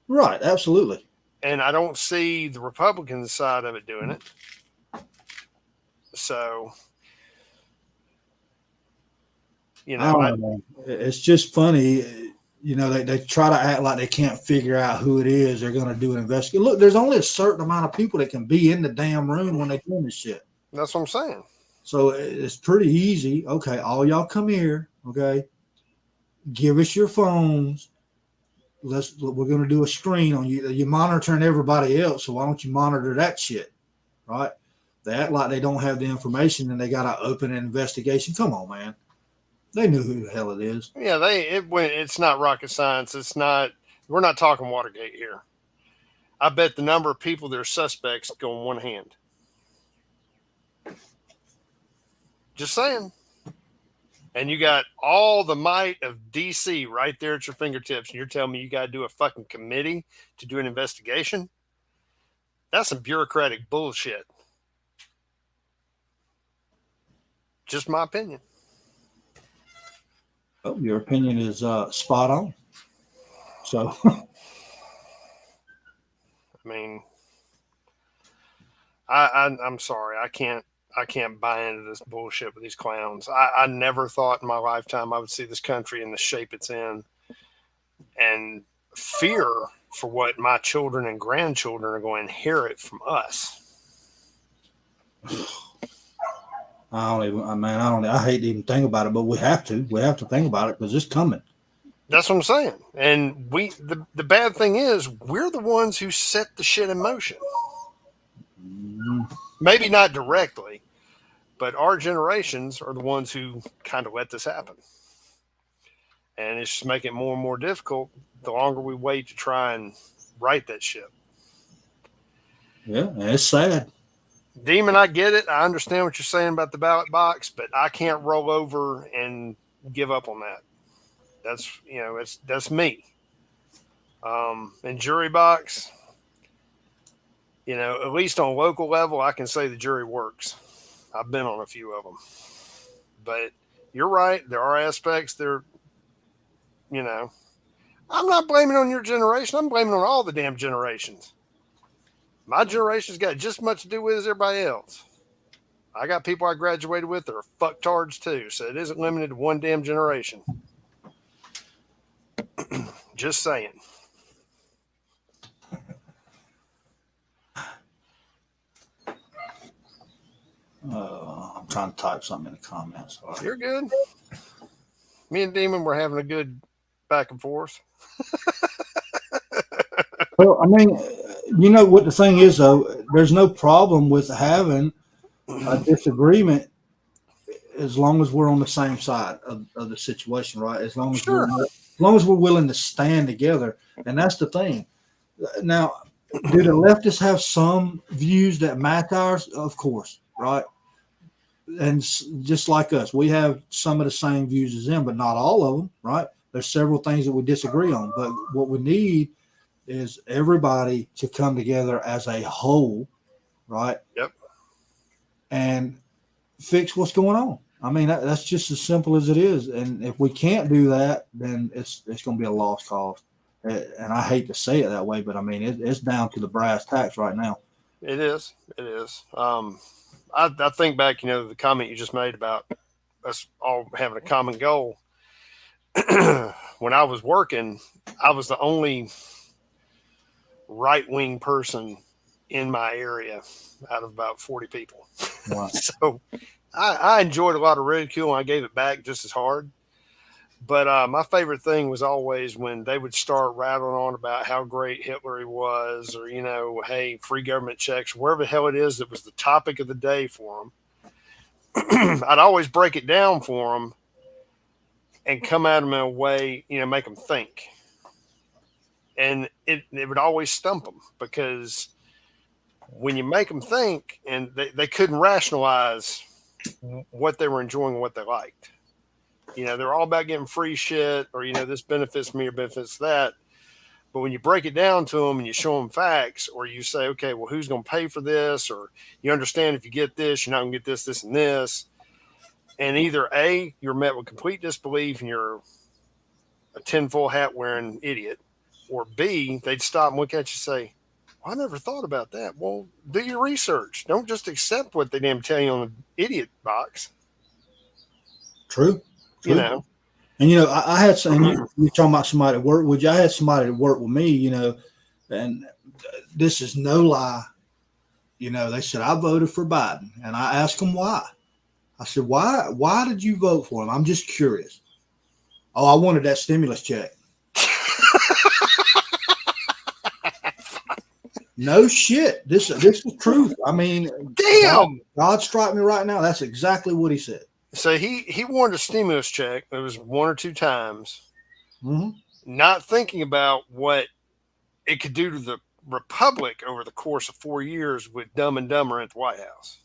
Right, absolutely. And I don't see the Republican side of it doing it. So, it's just funny. They try to act like they can't figure out who it is. They're going to do an investigation. Look, there's only a certain amount of people that can be in the damn room when they're doing this shit. That's what I'm saying. So it's pretty easy. Okay, all y'all come here. Okay, give us your phones. We're going to do a screen on you. You're monitoring everybody else, so why don't you monitor that shit, right? They act like they don't have the information and they got to open an investigation. Come on, man. They knew who the hell it is. Yeah, it's not rocket science. It's not. We're not talking Watergate here. I bet the number of people that are suspects go in one hand. Just saying. And you got all the might of DC right there at your fingertips, and you're telling me you got to do a fucking committee to do an investigation? That's some bureaucratic bullshit. Just my opinion. Oh, your opinion is spot on. So, I mean, I'm sorry, I can't buy into this bullshit with these clowns. I never thought in my lifetime I would see this country in the shape it's in, and fear for what my children and grandchildren are going to inherit from us. I hate to even think about it, but we have to think about it because it's coming. That's what I'm saying. And the bad thing is we're the ones who set the shit in motion. Maybe not directly, but our generations are the ones who kind of let this happen. And it's just making it more and more difficult the longer we wait to try and right that ship. Yeah, it's sad. Demon, I get it. I understand what you're saying about the ballot box, but I can't roll over and give up on that. That's me. And jury box, at least on a local level, I can say the jury works. I've been on a few of them. But you're right. There are aspects there, I'm not blaming on your generation. I'm blaming on all the damn generations. My generation's got just as much to do with as everybody else. I got people I graduated with that are fucktards too, so it isn't limited to one damn generation. Just saying. I'm trying to type something in the comments. Sorry. You're good. Me and Demon were having a good back and forth. Well, I mean, you know what the thing is, though? There's no problem with having a disagreement as long as we're on the same side of the situation, right? As long as we're willing to stand together, and that's the thing. Now, do the leftists have some views that match ours? Of course, right? And just like us, we have some of the same views as them, but not all of them, right? There's several things that we disagree on, but what we need is everybody to come together as a whole, right? Yep. And fix what's going on. I mean, that's just as simple as it is. And if we can't do that, then it's going to be a lost cause. And I hate to say it that way, but I mean, it's down to the brass tacks right now. It is. It is. I think back, the comment you just made about us all having a common goal. When I was working, I was the only right-wing person in my area out of about 40 people. Wow. So I enjoyed a lot of ridicule, and I gave it back just as hard. But my favorite thing was always when they would start rattling on about how great Hitler he was, or, hey, free government checks, wherever the hell it is that was the topic of the day for them. I'd always break it down for them and come at them in a way, make them think. And it would always stump them, because when you make them think, and they couldn't rationalize what they were enjoying and what they liked. They're all about getting free shit, or, this benefits me or benefits that. But when you break it down to them and you show them facts, or you say, okay, well, who's going to pay for this? Or you understand if you get this, you're not going to get this, this, and this. And either A, you're met with complete disbelief and you're a tinfoil hat wearing idiot, or B, they'd stop and look at you and say, I never thought about that. Well, do your research. Don't just accept what they damn tell you on the idiot box. True. And, I had some, you're talking about somebody that worked with you. I had somebody that worked with me, and this is no lie. They said, I voted for Biden. And I asked them why. I said, why did you vote for him? I'm just curious. Oh, I wanted that stimulus check. No shit. This is the truth. I mean, Damn. God strike me right now. That's exactly what he said. So he wanted a stimulus check. It was 1 or 2 times, Mm-hmm. not thinking about what it could do to the Republic over the course of 4 years with Dumb and Dumber at the White House.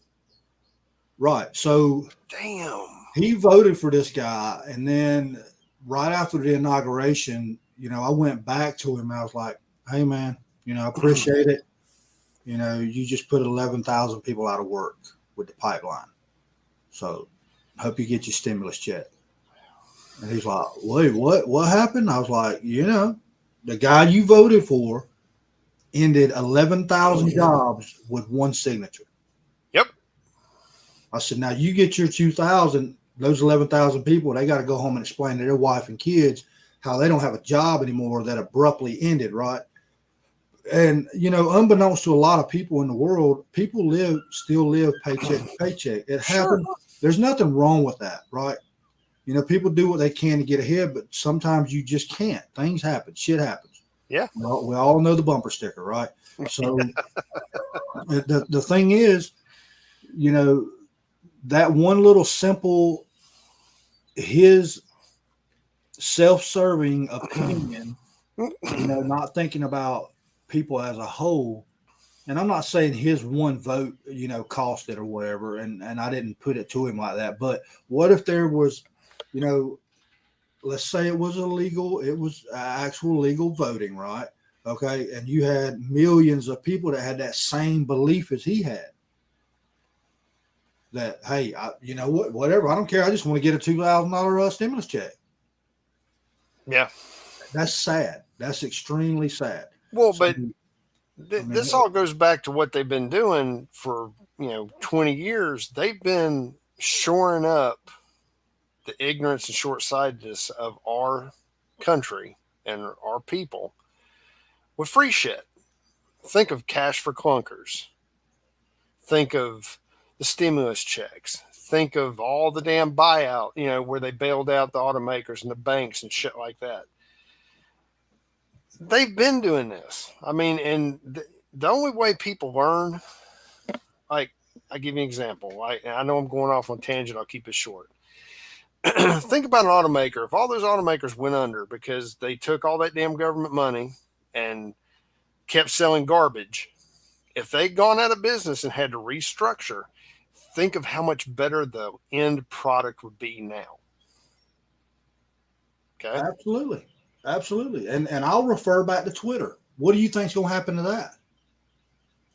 Right. So damn, he voted for this guy, and then right after the inauguration, I went back to him. I was like, "Hey, man, I appreciate it. You just put 11,000 people out of work with the pipeline. So, hope you get your stimulus check." And he's like, "Wait, what? What happened?" I was like, the guy you voted for ended 11,000 jobs with one signature. Yep. I said, now you get your 2,000, those 11,000 people, they got to go home and explain to their wife and kids how they don't have a job anymore that abruptly ended, right? And, unbeknownst to a lot of people in the world, people still live paycheck to paycheck. It happens. There's nothing wrong with that, right? People do what they can to get ahead, but sometimes you just can't. Things happen. Shit happens. Yeah. Well, we all know the bumper sticker, right? So the thing is, that one little simple, his self-serving opinion, not thinking about people as a whole. And I'm not saying his one vote, cost it or whatever. And I didn't put it to him like that. But what if there was, let's say it was illegal. It was actual legal voting, right? Okay. And you had millions of people that had that same belief as he had. That, hey, whatever. I don't care. I just want to get a $2,000 stimulus check. Yeah. That's sad. That's extremely sad. Well, but this all goes back to what they've been doing for, 20 years. They've been shoring up the ignorance and short-sightedness of our country and our people with free shit. Think of cash for clunkers. Think of the stimulus checks. Think of all the damn buyout, where they bailed out the automakers and the banks and shit like that. They've been doing this. I mean, and the only way people learn, like, I'll give you an example. I know I'm going off on a tangent. I'll keep it short. Think about an automaker. If all those automakers went under because they took all that damn government money and kept selling garbage, if they'd gone out of business and had to restructure, think of how much better the end product would be now. Okay. Absolutely. And I'll refer back to Twitter. What do you think's going to happen to that?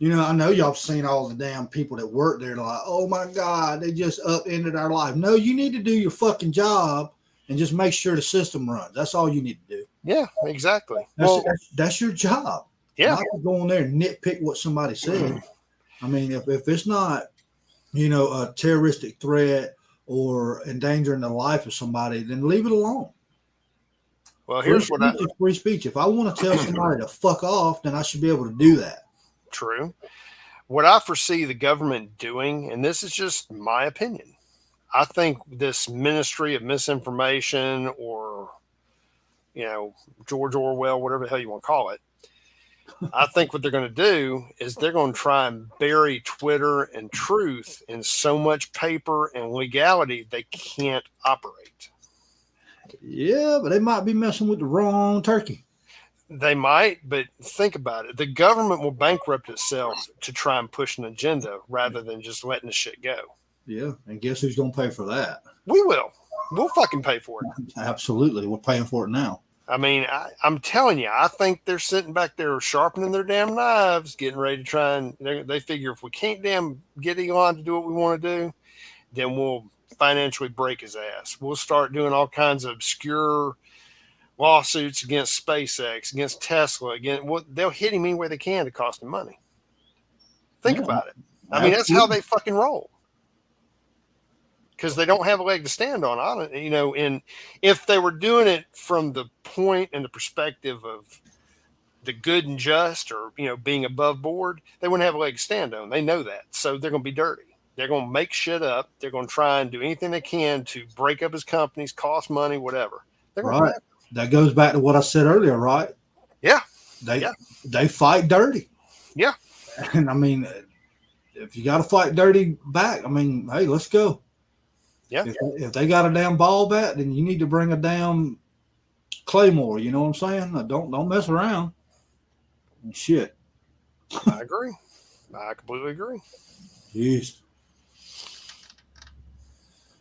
I know y'all have seen all the damn people that work there. They're like, oh my God, they just upended our life. No, you need to do your fucking job and just make sure the system runs. That's all you need to do. Yeah, exactly. That's your job. Yeah. Not to go in there and nitpick what somebody said. I mean, if it's not, a terroristic threat or endangering the life of somebody, then leave it alone. Well, here's free speech. If I want to tell somebody to fuck off, then I should be able to do that. True. What I foresee the government doing, and this is just my opinion, I think this Ministry of Misinformation or, George Orwell, whatever the hell you want to call it, I think what they're going to do is they're going to try and bury Twitter and truth in so much paper and legality they can't operate. Yeah, but they might be messing with the wrong turkey. They might, but think about it. The government will bankrupt itself to try and push an agenda rather than just letting the shit go. Yeah, and guess who's going to pay for that? We will. We'll fucking pay for it. Absolutely. We're paying for it now. I mean, I'm telling you, I think they're sitting back there sharpening their damn knives, getting ready to try and they figure if we can't damn get Elon to do what we want to do, then we'll financially break his ass. We'll start doing all kinds of obscure lawsuits against SpaceX, against Tesla, they'll hit him any way they can to cost him money. Think about it. I mean, that's how they fucking roll. Because they don't have a leg to stand on. And if they were doing it from the point and the perspective of the good and just or, being above board, they wouldn't have a leg to stand on. They know that. So they're going to be dirty. They're going to make shit up. They're going to try and do anything they can to break up his companies, cost money, whatever. They're going Right. That goes back to what I said earlier, right? Yeah. They fight dirty. Yeah. And I mean, if you got to fight dirty back, I mean, hey, let's go. Yeah. If they got a damn ball bat, then you need to bring a damn claymore. You know what I'm saying? Don't mess around. Shit. I agree. I completely agree. Jeez.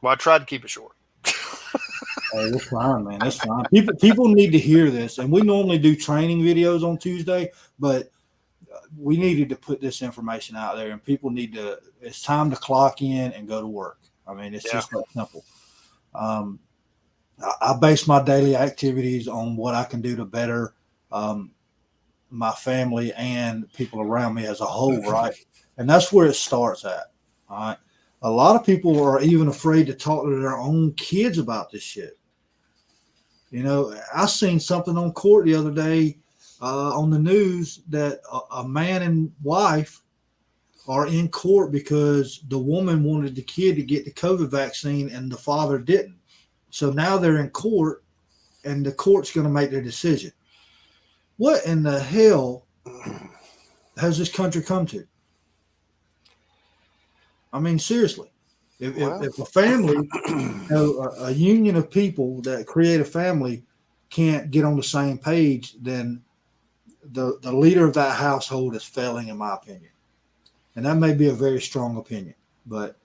Well, I tried to keep it short. Hey, that's fine, man. That's fine. People need to hear this, and we normally do training videos on Tuesday, but we needed to put this information out there, and people need to. It's time to clock in and go to work. I mean, it's just that simple. I base my daily activities on what I can do to better my family and people around me as a whole, right? And that's where it starts at. All right. A lot of people are even afraid to talk to their own kids about this shit. You know, I seen something on court the other day on the news that a man and wife are in court because the woman wanted the kid to get the COVID vaccine and the father didn't. So now they're in court and the court's going to make their decision. What in the hell has this country come to? I mean, seriously, if a family, a union of people that create a family can't get on the same page, then the leader of that household is failing, in my opinion. And that may be a very strong opinion, but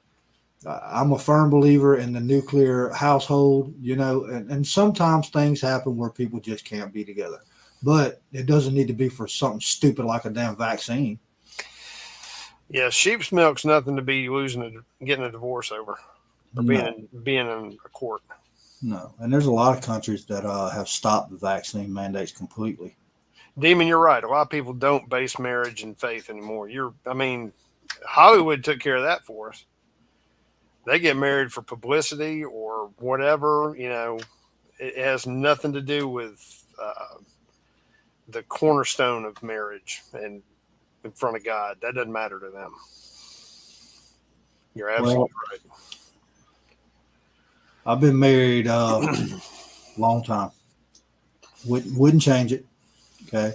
I'm a firm believer in the nuclear household, you know, and sometimes things happen where people just can't be together. But it doesn't need to be for something stupid like a damn vaccine. Yeah, sheep's milk's nothing to be getting a divorce over, or being in a court. No, and there's a lot of countries that have stopped the vaccine mandates completely. Demon, you're right. A lot of people don't base marriage and faith anymore. Hollywood took care of that for us. They get married for publicity or whatever. You know, it has nothing to do with the cornerstone of marriage and in front of God. That doesn't matter to them. You're absolutely right. I've been married long time. Wouldn't change it. Okay.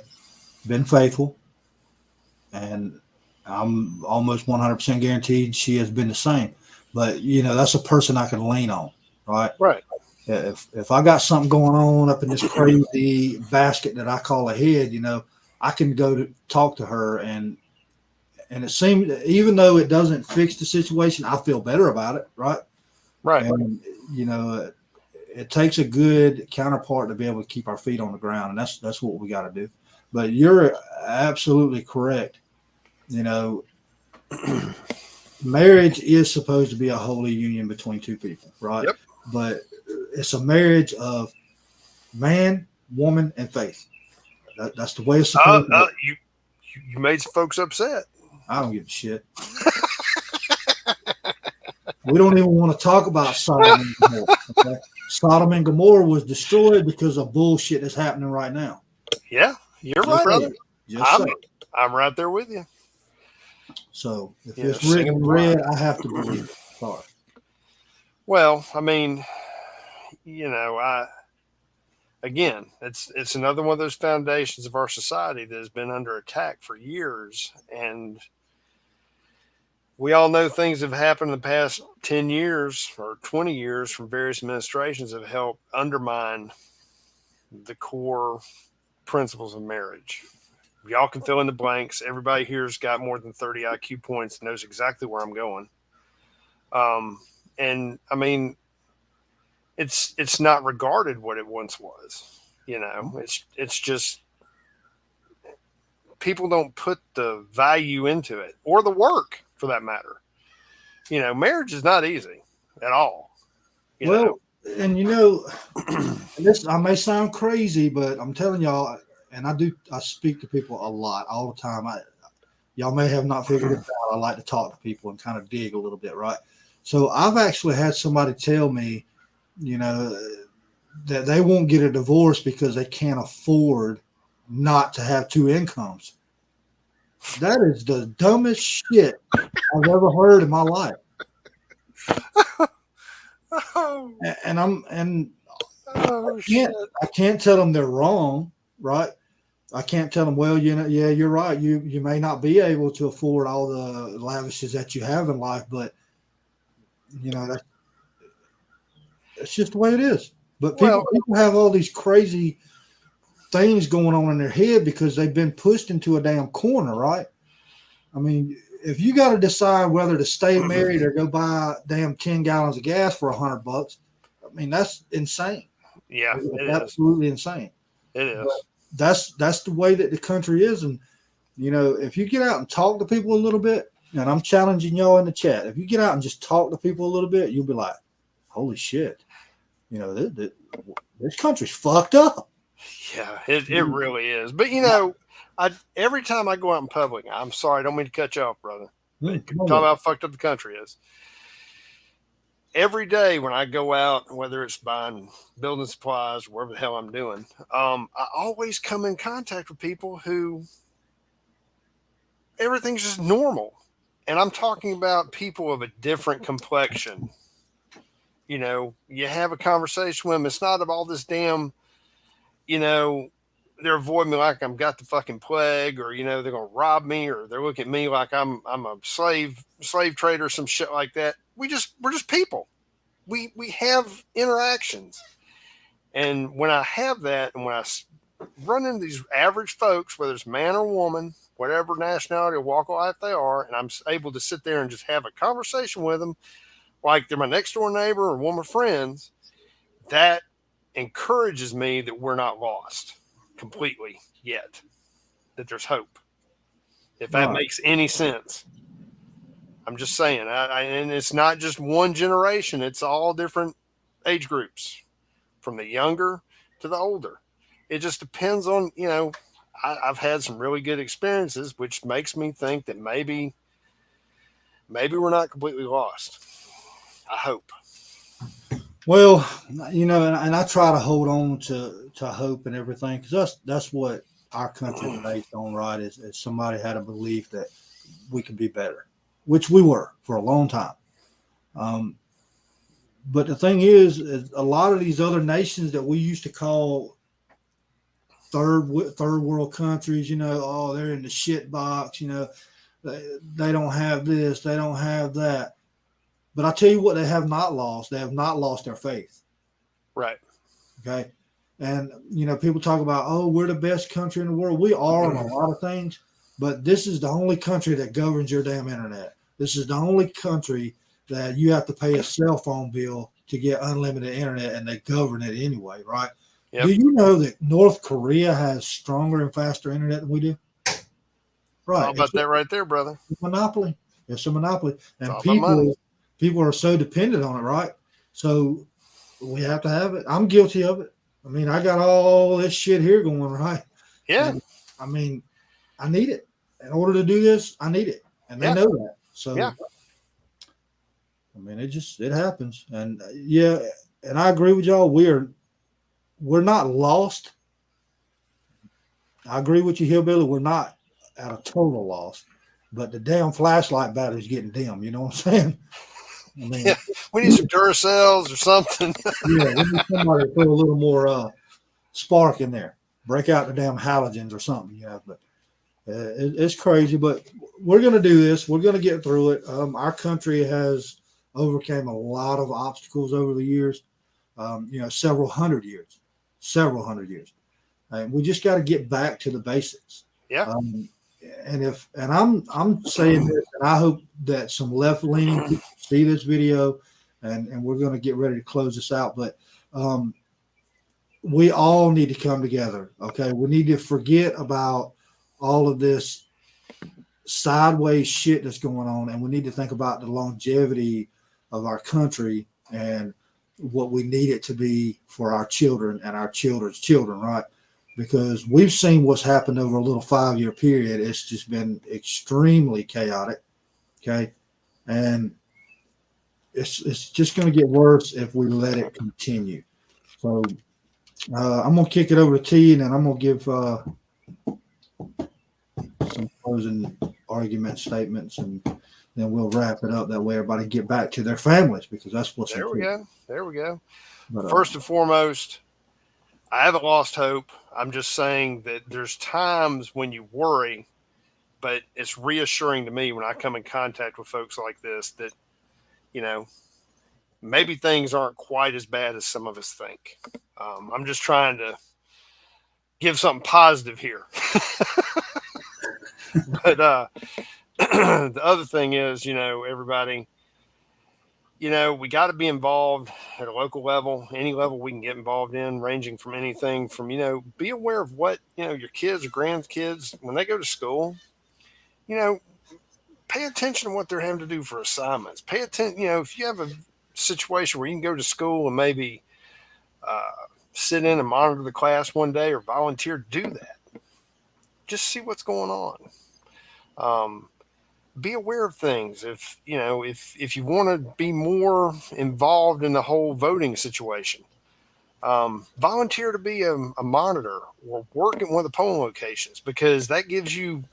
Been faithful. And I'm almost 100% guaranteed she has been the same. But, you know, that's a person I can lean on, right? Right. If I got something going on up in this crazy basket that I call a head, you know, I can go to talk to her, and it seems, even though it doesn't fix the situation, I feel better about it, right? Right. And, you know, it takes a good counterpart to be able to keep our feet on the ground, and that's what we got to do. But you're absolutely correct. You know, marriage is supposed to be a holy union between two people, right? Yep. But it's a marriage of man, woman, and faith. That's the way it's supposed to be. You made some folks upset. I don't give a shit. We don't even want to talk about Sodom and Gomorrah. Okay? Sodom and Gomorrah was destroyed because of bullshit that's happening right now. Yeah, you're right, brother. I'm right there with you. So if it's written in red, I have to believe it. Sorry. Well, I mean, you know, it's another one of those foundations of our society that has been under attack for years. And we all know things have happened in the past 10 years or 20 years from various administrations that have helped undermine the core principles of marriage. Y'all can fill in the blanks. Everybody here's got more than 30 IQ points, knows exactly where I'm going. And I mean, it's not regarded what it once was. You know, it's just people don't put the value into it, or the work for that matter. You know, marriage is not easy at all. And you know, this I may sound crazy, but I'm telling y'all, and I speak to people a lot, all the time. Y'all may have not figured it out. I like to talk to people and kind of dig a little bit, right? So I've actually had somebody tell me, you know, that they won't get a divorce because they can't afford not to have two incomes. That is the dumbest shit I've ever heard in my life. Oh, And shit. I can't tell them they're wrong, right? I can't tell them, well, yeah, you're right. You may not be able to afford all the lavishes that you have in life, but that's just the way it is. But Well, people have all these crazy things going on in their head because they've been pushed into a damn corner, right? I mean, if you got to decide whether to stay married or go buy damn 10 gallons of gas for $100, I mean, that's insane. yeah, It's it is. absolutely insane. It But is. that's the way that the country is. And, if you get out and talk to people a little bit, and I'm challenging y'all in the chat, if you get out and just talk to people a little bit, you'll be like, holy shit, this country's fucked up. Yeah, it really is. But every time I go out in public, I'm sorry, I don't mean to cut you off, brother. But talk about how fucked up the country is. Every day when I go out, whether it's buying building supplies, whatever the hell I'm doing, I always come in contact with people who everything's just normal. And I'm talking about people of a different complexion. You have a conversation with them. It's not about this damn, they're avoiding me like I'm got the fucking plague, or they're gonna rob me, or they're looking at me like I'm a slave trader, some shit like that. We're just people. We have interactions, and when I have that, and when I run into these average folks, whether it's man or woman, whatever nationality or walk of life they are, and I'm able to sit there and just have a conversation with them, like they're my next door neighbor or one of my friends, that encourages me that we're not lost completely yet, that there's hope, if that makes any sense. I'm just saying, and it's not just one generation, it's all different age groups, from the younger to the older. It just depends on, I've had some really good experiences, which makes me think that maybe we're not completely lost. I hope. Well, and I try to hold on to hope and everything, because that's what our country is based on, right? Is somebody had a belief that we could be better, which we were for a long time. But the thing is a lot of these other nations that we used to call third world countries, they're in the shit box, they don't have this, they don't have that. But I tell you what, they have not lost. They have not lost their faith. Right. Okay. And, people talk about, oh, we're the best country in the world. We are on a lot of things, but this is the only country that governs your damn internet. This is the only country that you have to pay a cell phone bill to get unlimited internet, and they govern it anyway, right? Yep. Do you know that North Korea has stronger and faster internet than we do? Right. How about that right there, brother? It's a monopoly. It's a monopoly. And people are so dependent on it, right? So we have to have it. I'm guilty of it. I mean, I got all this shit here going, right? Yeah. And, I mean, I need it. In order to do this, I need it. And they know that. So, I mean, it happens. And and I agree with y'all. We're not lost. I agree with you, Hillbilly. We're not at a total loss. But the damn flashlight battery's getting dim. You know what I'm saying? I mean, we need some Duracells or something. We need somebody to put a little more spark in there. Break out the damn halogens or something. But it's crazy. But we're going to do this. We're going to get through it. Our country has overcame a lot of obstacles over the years. Several hundred years. And we just got to get back to the basics. Yeah. And I'm saying this, and I hope that some left-leaning people see this video, and we're going to get ready to close this out. But we all need to come together. Okay, we need to forget about all of this sideways shit that's going on, and we need to think about the longevity of our country and what we need it to be for our children and our children's children, right? Because we've seen what's happened over a little 5-year period. It's just been extremely chaotic, okay? And it's just going to get worse if we let it continue. So I'm going to kick it over to T, and then I'm going to give some closing argument statements, and then we'll wrap it up. That way everybody can get back to their families, because that's what's There we important. go. There we go. But, First and foremost, I haven't lost hope. I'm just saying that there's times when you worry, but it's reassuring to me when I come in contact with folks like this that, maybe things aren't quite as bad as some of us think. I'm just trying to give something positive here. But the other thing is, everybody, we got to be involved at a local level, any level we can get involved in, ranging from anything from, be aware of what, your kids or grandkids, when they go to school, pay attention to what they're having to do for assignments. Pay attention, if you have a situation where you can go to school and maybe sit in and monitor the class one day or volunteer to do that. Just see what's going on. Be aware of things. If you want to be more involved in the whole voting situation, volunteer to be a monitor or work at one of the polling locations, because that gives you,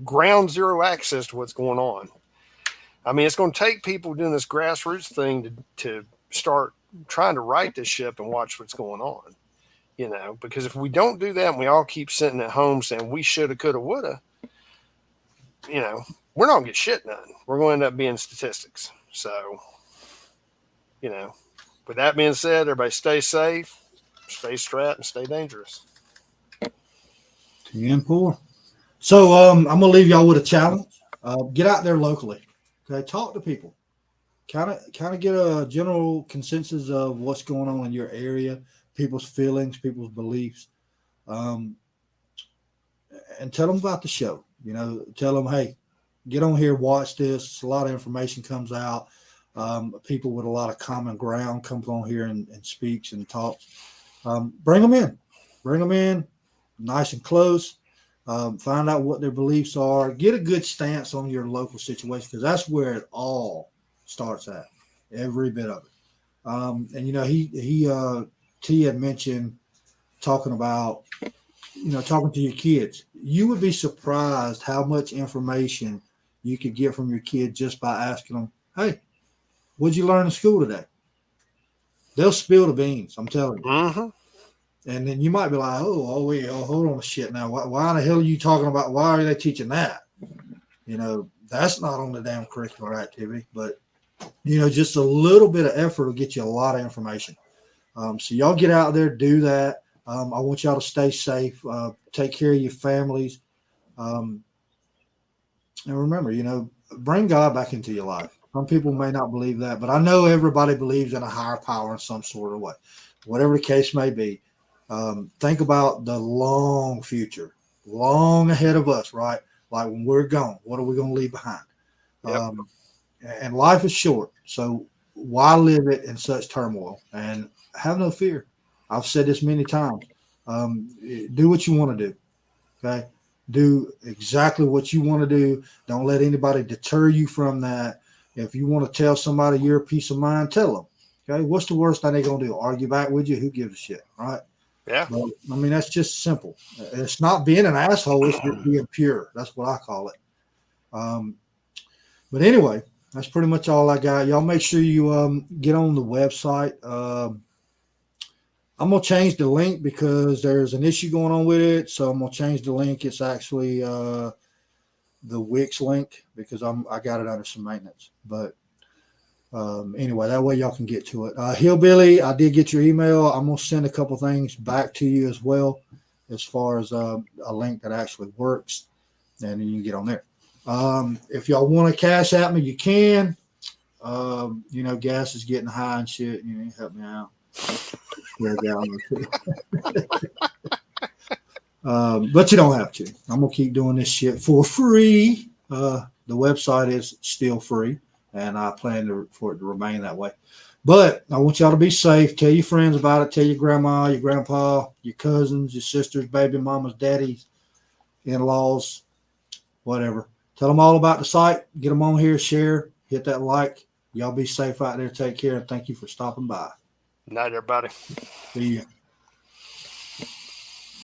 ground zero access to what's going on. I mean, it's going to take people doing this grassroots thing to start trying to right this ship and watch what's going on, because if we don't do that and we all keep sitting at home saying we shoulda, coulda, woulda, we're not going to get shit done. We're going to end up being statistics. So, with that being said, everybody stay safe, stay strapped, and stay dangerous. 10-4. So I'm going to leave y'all with a challenge. Get out there locally. Okay, talk to people. Kind of get a general consensus of what's going on in your area, people's feelings, people's beliefs, and tell them about the show. Tell them, hey, get on here, watch this. A lot of information comes out. People with a lot of common ground comes on here and speaks and talks. Bring them in nice and close. Find out what their beliefs are. Get a good stance on your local situation, because that's where it all starts at, every bit of it. And T had mentioned talking about, talking to your kids. You would be surprised how much information you could get from your kid just by asking them, hey, what'd you learn in school today? They'll spill the beans, I'm telling you. Mm-hmm. And then you might be like, hold on a shit now. Why the hell are you talking about? Why are they teaching that? That's not on the damn curricular activity. But, just a little bit of effort will get you a lot of information. So y'all get out there, do that. I want y'all to stay safe. Take care of your families. And remember, bring God back into your life. Some people may not believe that, but I know everybody believes in a higher power in some sort of way. Whatever the case may be, think about the long future, long ahead of us, right? Like when we're gone, what are we going to leave behind? Yep. And life is short, so why live it in such turmoil? And have no fear. I've said this many times. Do what you want to do. Okay. Do exactly what you want to do. Don't let anybody deter you from that. If you want to tell somebody you're a peace of mind, tell them. Okay. What's the worst thing they're going to do? Argue back with you? Who gives a shit? Right. Yeah. But, that's just simple. It's not being an asshole. It's just being pure. That's what I call it. But anyway, that's pretty much all I got. Y'all make sure you get on the website. I'm going to change the link because there's an issue going on with it. So I'm going to change the link. It's actually the Wix link because I got it under some maintenance. But anyway, that way y'all can get to it. Hillbilly, I did get your email. I'm going to send a couple things back to you as well, as far as a link that actually works. And then you can get on there. If y'all want to cash at me, you can. Gas is getting high and shit. Help me out. But you don't have to. I'm gonna keep doing this shit for free. The website is still free, and I plan for it to remain that way. But I want y'all to be safe. Tell your friends about it. Tell your grandma, your grandpa, your cousins, your sisters, baby mamas, daddies, in-laws, whatever. Tell them all about the site. Get them on here. Share. Hit that like. Y'all be safe out there. Take care, and thank you for stopping by. Night, everybody. See ya.